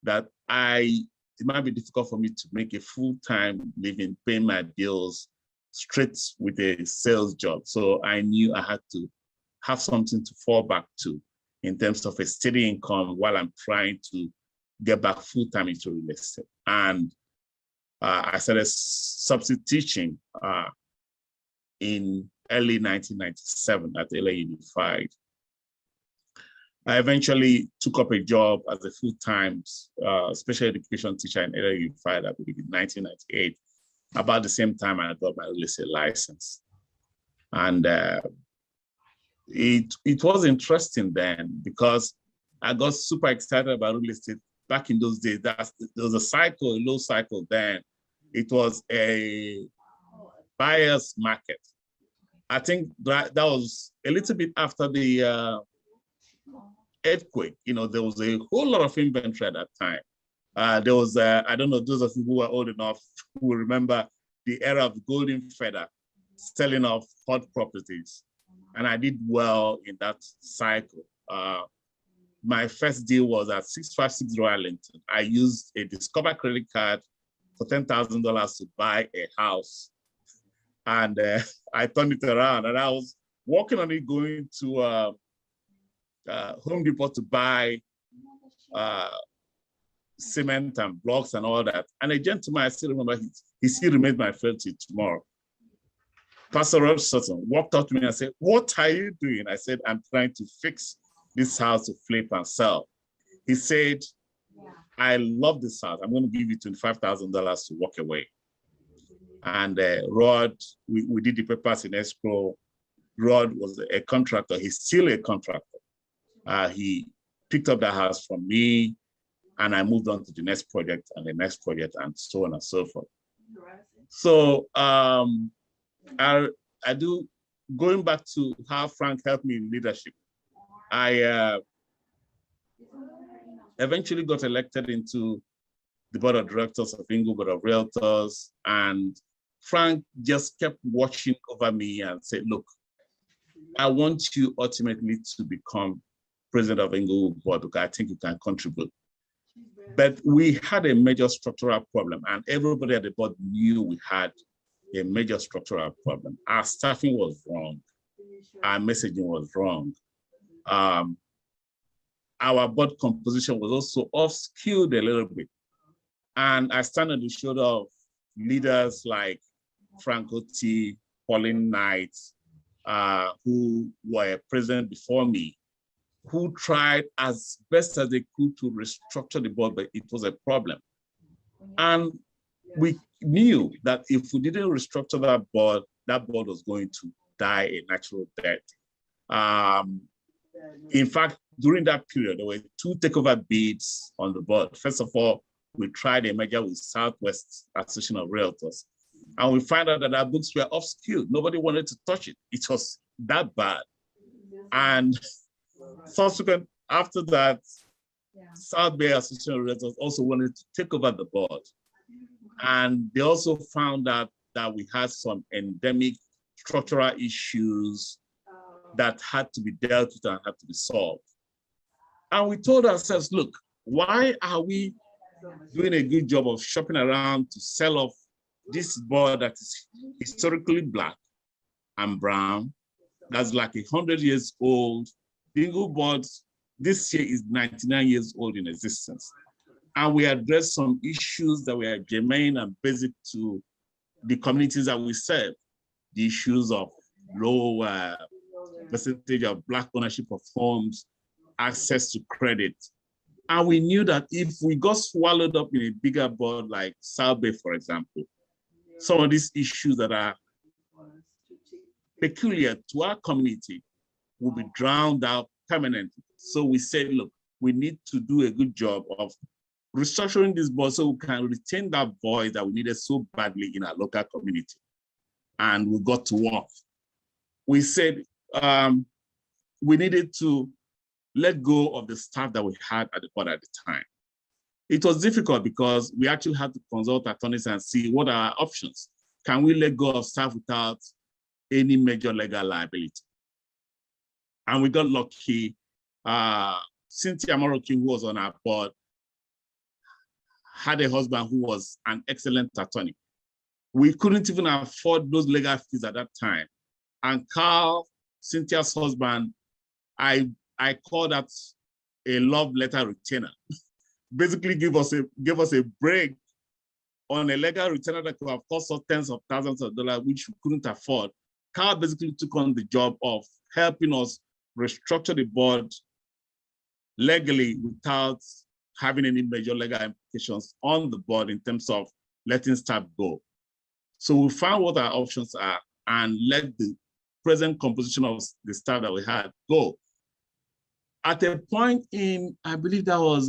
that it might be difficult for me to make a full-time living, paying my bills straight with a sales job. So I knew I had to have something to fall back to in terms of a steady income while I'm trying to get back full-time into real estate. And I started substitute teaching in early 1997 at LA Unified. I eventually took up a job as a full-time special education teacher in LA Unified, I believe in 1998. About the same time I got my real estate license. And it was interesting then because I got super excited about real estate back in those days. There was a low cycle then. It was a buyer's market. I think that was a little bit after the earthquake. There was a whole lot of inventory at that time. There was, I don't know, those of you who are old enough who remember the era of golden feather, selling off hot properties. And I did well in that cycle. My first deal was at 656 Royal Linton. I used a Discover credit card for $10,000 to buy a house. And I turned it around and I was working on it, going to Home Depot to buy cement and blocks and all that. And a gentleman, I still remember, he still remains my friend till tomorrow. Pastor Rob Sutton walked up to me and said, "What are you doing?" I said, "I'm trying to fix this house to flip and sell." He said, "I love this house. I'm going to give you $25,000 to walk away." And Rod, we did the papers in escrow. Rod was a contractor. He's still a contractor. He picked up the house from me, and I moved on to the next project and the next project and so on and so forth. So I do, going back to how Frank helped me in leadership. I eventually got elected into the board of directors of Inglewood Board of Realtors, and Frank just kept watching over me and said, look, I want you ultimately to become president of Inglewood Board because I think you can contribute. But we had a major structural problem, and everybody at the board knew we had a major structural problem. Our staffing was wrong. Our messaging was wrong. Our board composition was also off-skilled a little bit. And I stand on the shoulder of leaders like Franco T, Pauline Knight, who were president before me, who tried as best as they could to restructure the board, but it was a problem. And we knew that if we didn't restructure that board was going to die a natural death. In fact, during that period, there were 2 takeover bids on the board. First of all, we tried a merger with Southwest Association of Realtors, and we found out that our books were off-skilled. Nobody wanted to touch it. It was that bad. And subsequent, after that, South Bay Association of Realtors also wanted to take over the board. And they also found out that we had some endemic structural issues that had to be dealt with and had to be solved. And we told ourselves, look, why are we doing a good job of shopping around to sell off this board that is historically Black and brown, that's like 100 years old? The Inglewood board this year is 99 years old in existence. And we addressed some issues that were germane and basic to the communities that we serve. The issues of low percentage of Black ownership of homes, access to credit. And we knew that if we got swallowed up in a bigger board like South Bay, for example, some of these issues that are peculiar to our community will be drowned out permanently. So we said, look, we need to do a good job of restructuring this board so we can retain that voice that we needed so badly in our local community. And we got to work. We said we needed to let go of the staff that we had at the board at the time. It was difficult because we actually had to consult attorneys and see what are our options. Can we let go of staff without any major legal liability? And we got lucky. Cynthia Moroki, who was on our board, had a husband who was an excellent attorney. We couldn't even afford those legal fees at that time. And Carl, Cynthia's husband, I call that a love letter retainer. Basically give us a break on a legal retainer that could have cost us tens of thousands of dollars, which we couldn't afford. Carl basically took on the job of helping us restructure the board legally without having any major legal implications on the board in terms of letting staff go. So we found what our options are and let the present composition of the staff that we had go. At a point in, I believe that was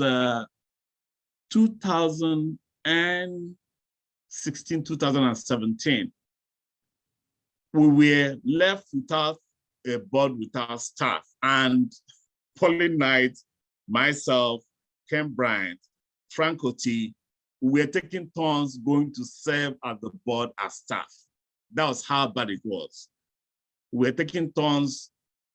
2016, 2017, we were left without a board without staff. And Pauline Knight, myself, Ken Bryant, Franco T, we were taking turns going to serve at the board as staff. That was how bad it was. We were taking turns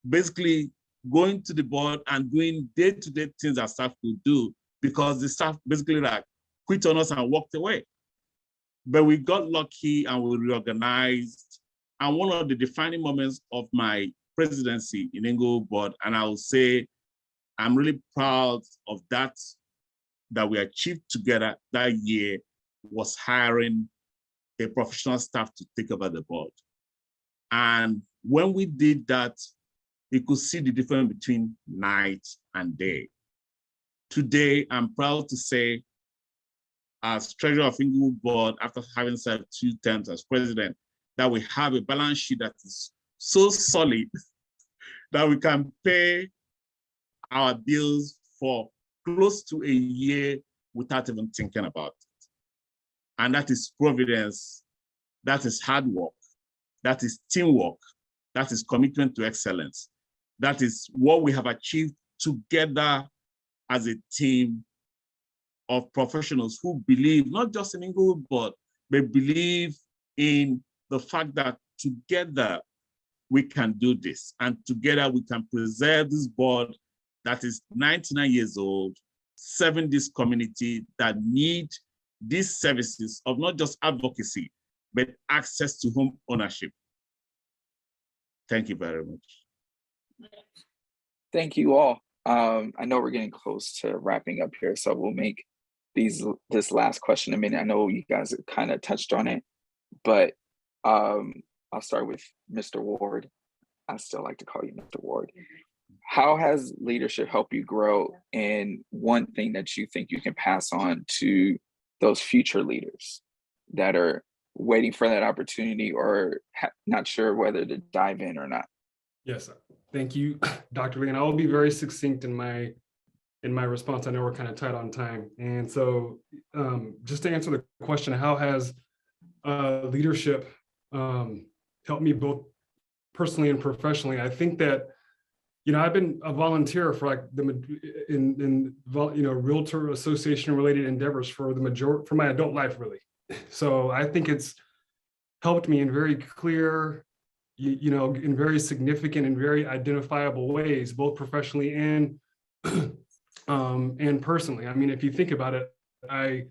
basically going to the board and doing day-to-day things that staff could do because the staff basically like quit on us and walked away. But we got lucky and we reorganized. And one of the defining moments of my presidency in Inglewood board, and I will say I'm really proud of that we achieved together that year, was hiring a professional staff to take over the board. And when we did that, you could see the difference between night and day. Today, I'm proud to say, as treasurer of Inglewood board, after having served 2 terms as president, that we have a balance sheet that is so solid that we can pay our bills for close to a year without even thinking about it. And that is providence, that is hard work, that is teamwork, that is commitment to excellence. That is what we have achieved together as a team of professionals who believe not just in Inglewood, but they believe in the fact that together we can do this, and together we can preserve this board that is 99 years old, serving this community that need these services of not just advocacy, but access to home ownership. Thank you very much. Thank you all. I know we're getting close to wrapping up here, so we'll make this last question a minute. I know you guys kind of touched on it, but I'll start with Mr. Ward. I still like to call you Mr. Ward. How has leadership helped you grow, and one thing that you think you can pass on to those future leaders that are waiting for that opportunity or not sure whether to dive in or not? Yes, thank you, Dr. Lee. And I will be very succinct in my response. I know we're kind of tight on time. And so just to answer the question, how has leadership helped me both personally and professionally? I think that, I've been a volunteer for like in Realtor Association related endeavors for my adult life, really. So I think it's helped me in very clear, in very significant and very identifiable ways, both professionally and personally. I mean, if you think about it, I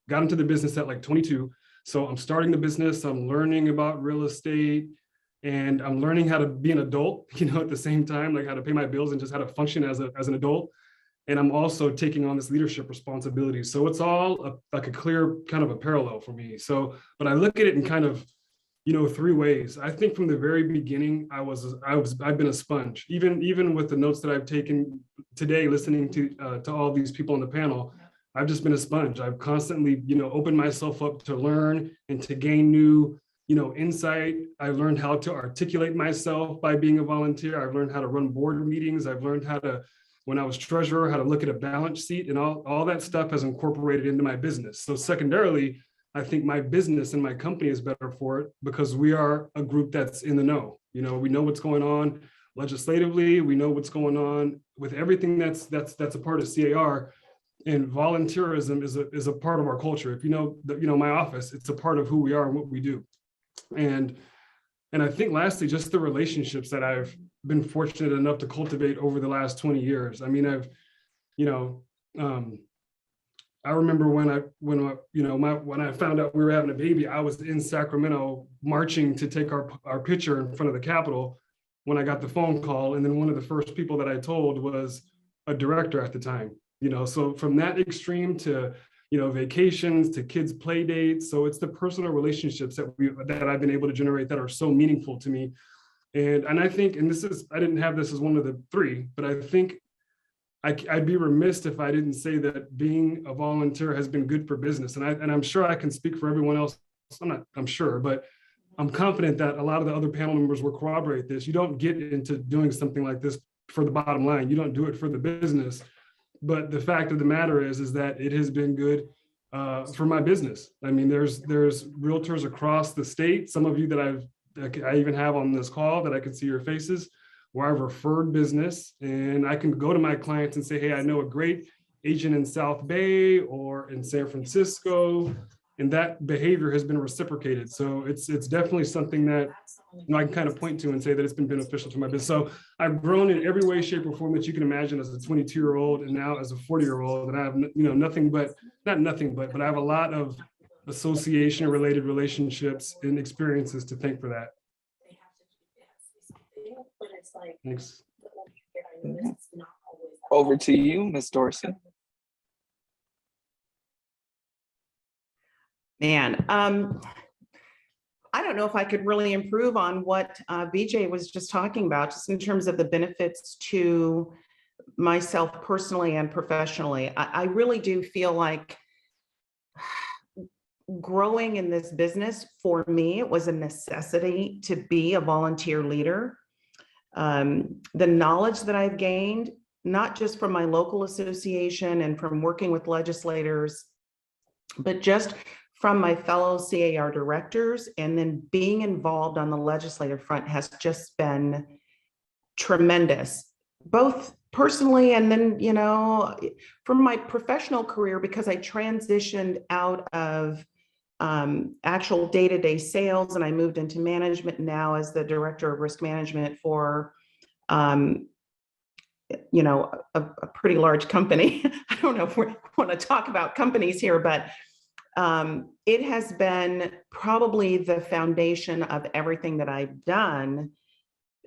got into the business at like 22. So I'm starting the business, I'm learning about real estate, and I'm learning how to be an adult, at the same time, like how to pay my bills and just how to function as an adult. And I'm also taking on this leadership responsibility. So it's all like a clear kind of a parallel for me. So, but I look at it in kind of, three ways. I think from the very beginning, I've been a sponge. Even with the notes that I've taken today, listening to all these people on the panel, I've just been a sponge. I've constantly, opened myself up to learn and to gain new, insight. I learned how to articulate myself by being a volunteer. I've learned how to run board meetings. I've learned how to, when I was treasurer, how to look at a balance sheet, and all that stuff has incorporated into my business. So secondarily, I think my business and my company is better for it because we are a group that's in the know. We know what's going on legislatively. We know what's going on with everything that's a part of C.A.R. And volunteerism is a part of our culture. If my office, it's a part of who we are and what we do. And I think lastly, just the relationships that I've been fortunate enough to cultivate over the last 20 years. I mean, I remember when I found out we were having a baby, I was in Sacramento marching to take our picture in front of the Capitol when I got the phone call. And then one of the first people that I told was a director at the time. So from that extreme to, vacations to kids' play dates. So it's the personal relationships that I've been able to generate that are so meaningful to me. And I think, and I didn't have this as one of the three, but I think I'd be remiss if I didn't say that being a volunteer has been good for business. And I'm sure I can speak for everyone else. I'm sure, but I'm confident that a lot of the other panel members will corroborate this. You don't get into doing something like this for the bottom line. You don't do it for the business. But the fact of the matter is that it has been good for my business. I mean, there's realtors across the state, some of you that I even have on this call that I can see your faces, where I've referred business, and I can go to my clients and say, hey, I know a great agent in South Bay or in San Francisco, and that behavior has been reciprocated. So it's definitely something that I can kind of point to and say that it's been beneficial to my business. So I've grown in every way, shape, or form that you can imagine as a 22-year-old and now as a 40-year-old. And I have, but I have a lot of association-related relationships and experiences to thank for that. Thanks. Over to you, Ms. Dorsey. Man, I don't know if I could really improve on what BJ was just talking about, just in terms of the benefits to myself personally and professionally. I really do feel like growing in this business, for me, it was a necessity to be a volunteer leader. The knowledge that I've gained, not just from my local association and from working with legislators, but just from my fellow C.A.R. directors, and then being involved on the legislative front has just been tremendous, both personally and then, you know, from my professional career, because I transitioned out of actual day-to-day sales and I moved into management now as the director of risk management for, you know, a pretty large company. I don't know if we want to talk about companies here, but it has been probably the foundation of everything that I've done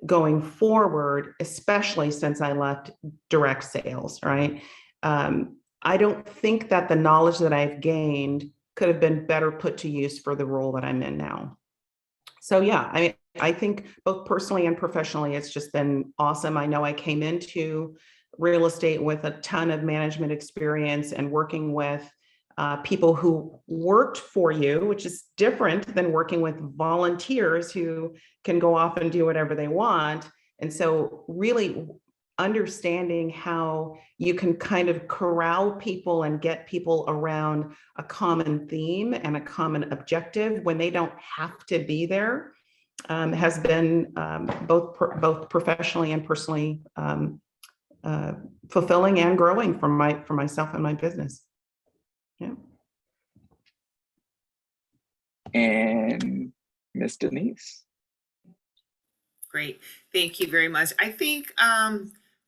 going forward, especially since I left direct sales, right? I don't think that the knowledge that I've gained could have been better put to use for the role that I'm in now. So yeah, I think both personally and professionally, it's just been awesome. I know I came into real estate with a ton of management experience and working with people who worked for you, which is different than working with volunteers who can go off and do whatever they want. And so really understanding how you can kind of corral people and get people around a common theme and a common objective when they don't have to be there has been both professionally and personally fulfilling and growing for myself and my business. Yeah. And Miss Denise. Great. Thank you very much. I think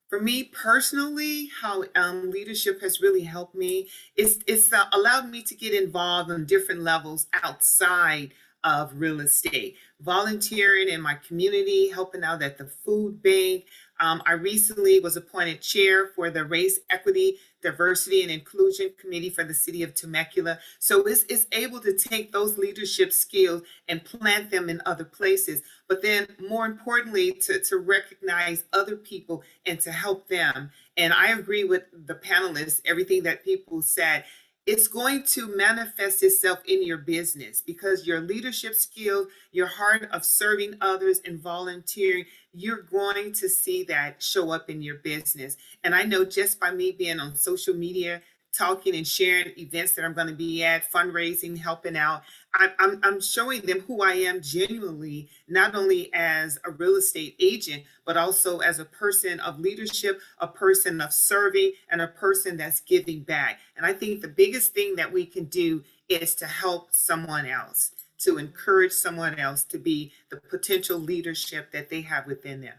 for me personally, how leadership has really helped me is it's allowed me to get involved on different levels outside of real estate, volunteering in my community, helping out at the food bank. I recently was appointed chair for the Race, Equity, Diversity, and Inclusion Committee for the city of Temecula. So it's able to take those leadership skills and plant them in other places, but then more importantly, to recognize other people and to help them. And I agree with the panelists, everything that people said. It's going to manifest itself in your business because your leadership skills, your heart of serving others and volunteering, you're going to see that show up in your business. And I know just by me being on social media, talking and sharing events that I'm going to be at, fundraising, helping out, I'm showing them who I am genuinely, not only as a real estate agent, but also as a person of leadership, a person of serving, and a person that's giving back. And I think the biggest thing that we can do is to help someone else, to encourage someone else to be the potential leadership that they have within them.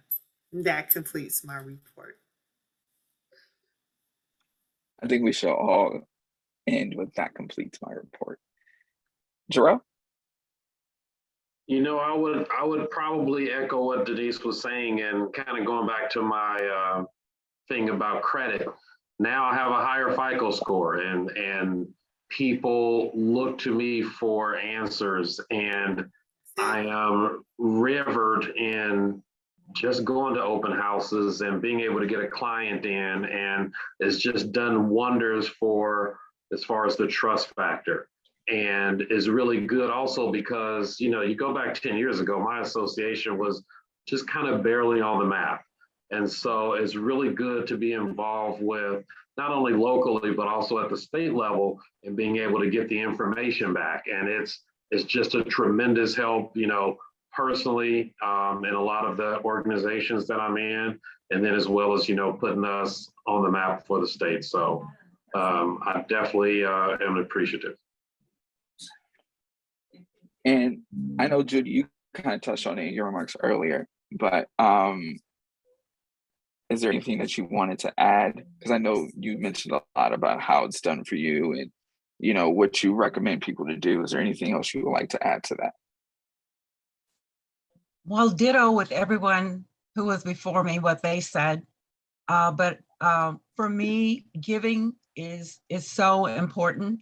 That completes my report. I think we shall all end with that completes my report. Jarrell? You know, I would probably echo what Denise was saying and kind of going back to my thing about credit. Now I have a higher FICO score and people look to me for answers, and I am rivered in just going to open houses and being able to get a client in, and it's just done wonders for as far as the trust factor. And is really good also because, you know, you go back 10 years ago, my association was just kind of barely on the map. And so it's really good to be involved with not only locally, but also at the state level and being able to get the information back. And it's just a tremendous help, you know, personally in a lot of the organizations that I'm in, and then as well as, you know, putting us on the map for the state. So I definitely am appreciative. And I know, Judy, you kind of touched on it in your remarks earlier, but is there anything that you wanted to add? Because I know you mentioned a lot about how it's done for you and, you know, what you recommend people to do. Is there anything else you would like to add to that? Well, ditto with everyone who was before me, what they said. But for me, giving is so important.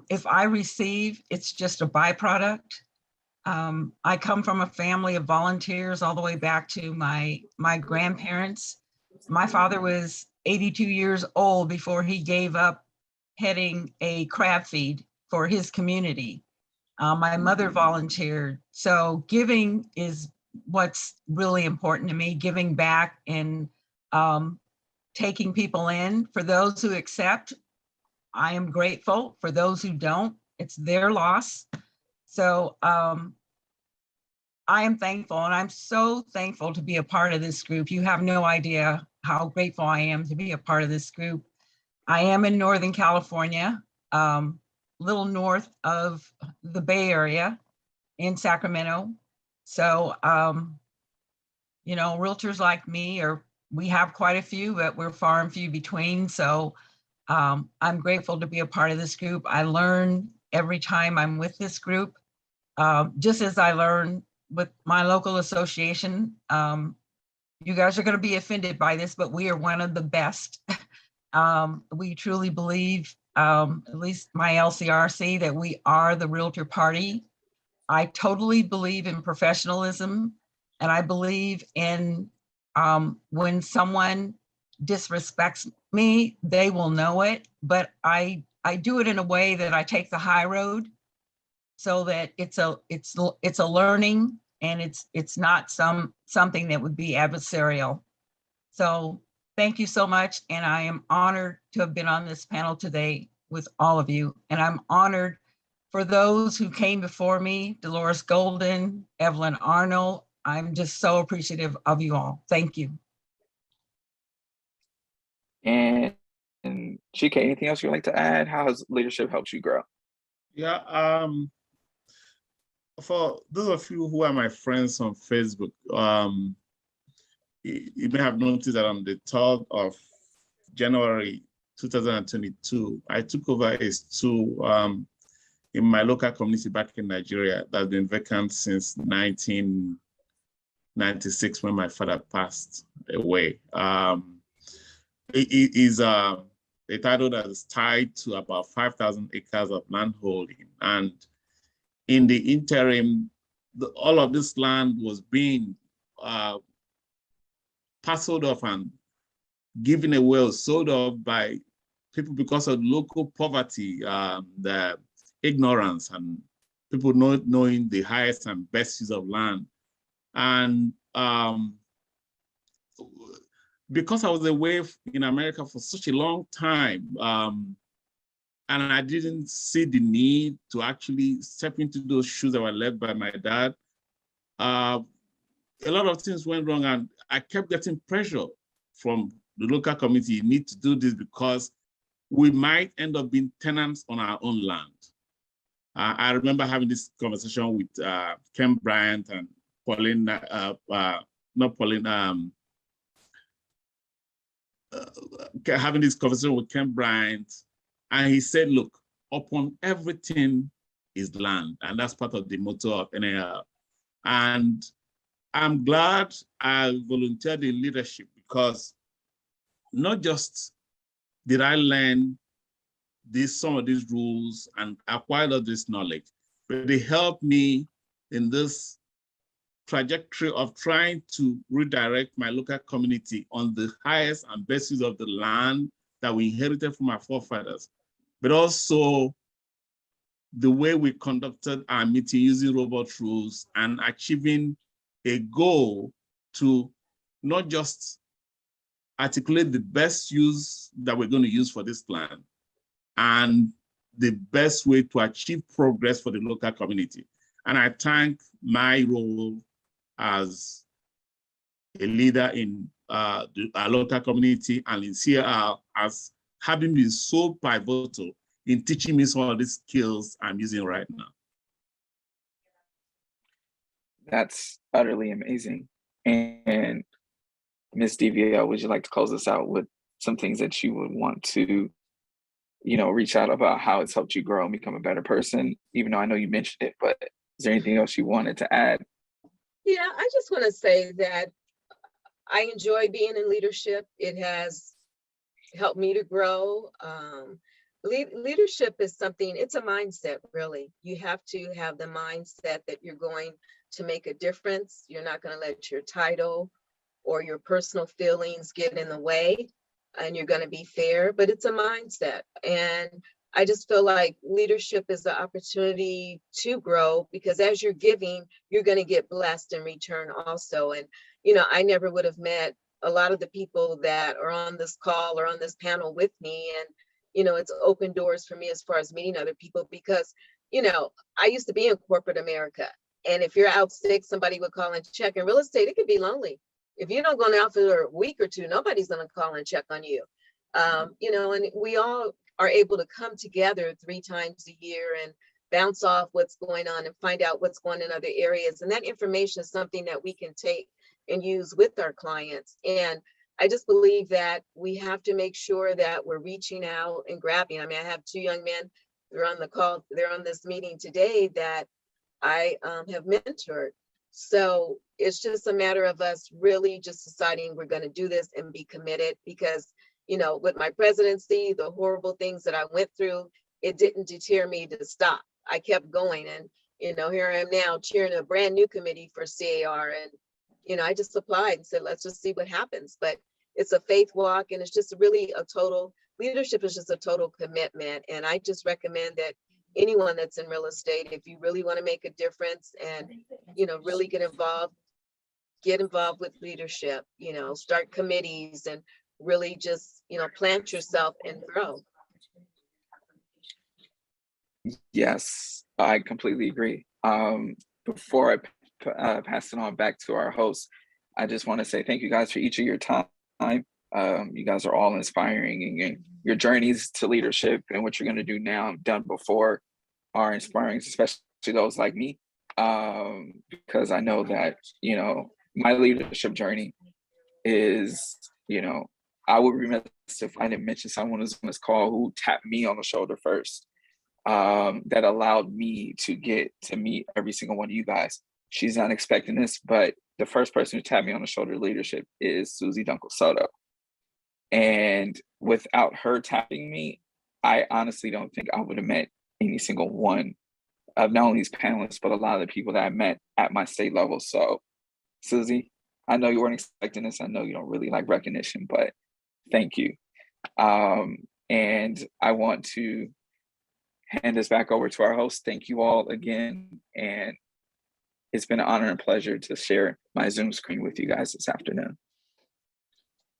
If I receive, it's just a byproduct. I come from a family of volunteers all the way back to my grandparents. My father was 82 years old before he gave up heading a crab feed for his community. My mother volunteered. So giving is what's really important to me, giving back and taking people in. For those who accept, I am grateful. For those who don't, it's their loss. So I am thankful, and I'm so thankful to be a part of this group. You have no idea how grateful I am to be a part of this group. I am in Northern California, little north of the Bay Area in Sacramento. So, you know, realtors like me, we have quite a few, but we're far and few between. So I'm grateful to be a part of this group. I learn every time I'm with this group, just as I learn with my local association. You guys are going to be offended by this, but we are one of the best. We truly believe, at least my LCRC, that we are the realtor party. I totally believe in professionalism, and I believe in when someone disrespects me, they will know it, but I do it in a way that I take the high road, so that it's a learning, and it's not something that would be adversarial. So thank you so much, and I am honored to have been on this panel today with all of you, and I'm honored for those who came before me, Dolores Golden, Evelyn Arnold. I'm just so appreciative of you all. Thank you. And Chika, anything else you'd like to add? How has leadership helped you grow? Yeah, for those of you who are my friends on Facebook, you may have noticed that on the 3rd of January 2022, I took over a stool in my local community back in Nigeria that's been vacant since 1996 when my father passed away. It is a title that is tied to about 5,000 acres of land holding. And in the interim, all of this land was being parceled off and given away or sold off by people because of local poverty, the ignorance, and people not knowing the highest and best use of land. And because I was away in America for such a long time, and I didn't see the need to actually step into those shoes that were left by my dad, a lot of things went wrong, and I kept getting pressure from the local community. You need to do this because we might end up being tenants on our own land. I remember having this conversation with Ken Bryant and Pauline, not Pauline, having this conversation with Ken Bryant, and he said, look, upon everything is land, and that's part of the motto of N.A.R. And I'm glad I volunteered in leadership, because not just did I learn some of these rules and acquire all this knowledge, but they helped me in this trajectory of trying to redirect my local community on the highest and best use of the land that we inherited from our forefathers, but also the way we conducted our meeting using robot rules and achieving a goal to not just articulate the best use that we're going to use for this land and the best way to achieve progress for the local community. And I thank my role as a leader in our local community and in C.A.R. as having been so pivotal in teaching me some of these skills I'm using right now. That's utterly amazing. And Ms. DVL, would you like to close us out with some things that you would want to, reach out about how it's helped you grow and become a better person? Even though I know you mentioned it, but is there anything else you wanted to add? Yeah, I just want to say that I enjoy being in leadership. It has helped me to grow. Leadership is something, it's a mindset, really. You have to have the mindset that you're going to make a difference. You're not going to let your title or your personal feelings get in the way, and you're going to be fair, but it's a mindset. And I just feel like leadership is the opportunity to grow, because as you're giving, you're going to get blessed in return also. And, I never would have met a lot of the people that are on this call or on this panel with me. And, it's open doors for me as far as meeting other people, because, I used to be in corporate America, And if you're out sick, somebody would call and check. In real estate, it can be lonely. If you don't go in the office for a week or two, nobody's going to call and check on you. You know, and we all are able to come together 3 times a year and bounce off what's going on and find out what's going on in other areas. And that information is something that we can take and use with our clients. And I just believe that we have to make sure that we're reaching out and grabbing. I mean, I have 2 young men, they're on the call, they're on this meeting today that I have mentored. So it's just a matter of us really just deciding we're going to do this and be committed, because, you know, with my presidency, the horrible things that I went through, it didn't deter me to stop. I kept going, and, you know, here I am now chairing a brand new committee for C.A.R. And, you know, I just applied and said, let's just see what happens. But it's a faith walk, and it's just really a total, leadership is just a total commitment. And I just recommend that anyone that's in real estate, if you really want to make a difference and, you know, really get involved with leadership, you know, start committees and really just, you know, plant yourself and grow. Yes, I completely agree. Before I pass it on back to our host, I just want to say thank you guys for each of your time. You guys are all inspiring, and your journeys to leadership and what you're going to do now and done before are inspiring, especially those like me, because I know that, you know, my leadership journey is, you know, I would be remiss if I didn't mention someone who's on this call who tapped me on the shoulder first, that allowed me to get to meet every single one of you guys. She's not expecting this, but the first person who tapped me on the shoulder of leadership is Susie Dunkel Soto. And without her tapping me, I honestly don't think I would have met any single one of not only these panelists, but a lot of the people that I met at my state level. So, Susie, I know you weren't expecting this. I know you don't really like recognition, but thank you. And I want to hand this back over to our host. Thank you all again. And it's been an honor and pleasure to share my Zoom screen with you guys this afternoon.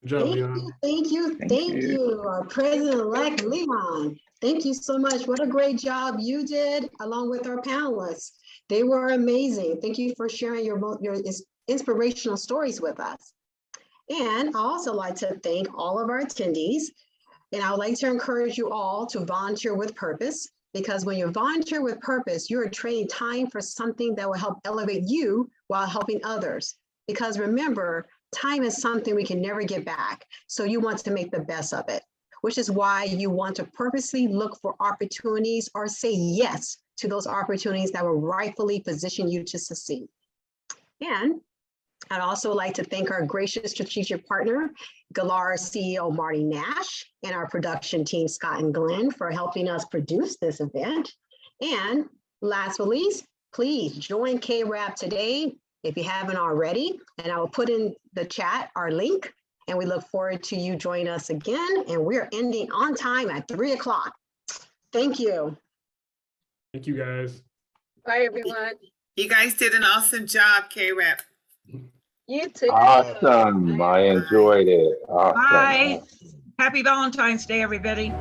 Good job, Leon. Thank you, our President-elect Leon. Thank you so much. What a great job you did, along with our panelists. They were amazing. Thank you for sharing your inspirational stories with us. And I also like to thank all of our attendees. And I would like to encourage you all to volunteer with purpose, because when you volunteer with purpose, you're trading time for something that will help elevate you while helping others. Because remember, time is something we can never get back. So you want to make the best of it, which is why you want to purposely look for opportunities or say yes to those opportunities that will rightfully position you to succeed. And I'd also like to thank our gracious strategic partner, GLAR CEO Marty Nash, and our production team, Scott and Glenn, for helping us produce this event. And last but least, please join CABREP today if you haven't already. And I will put in the chat our link, and we look forward to you joining us again. And we're ending on time at 3 o'clock. Thank you. Thank you, guys. Bye, everyone. You guys did an awesome job, CABREP. You too. Awesome. I enjoyed it. Awesome. Bye. Happy Valentine's Day, everybody.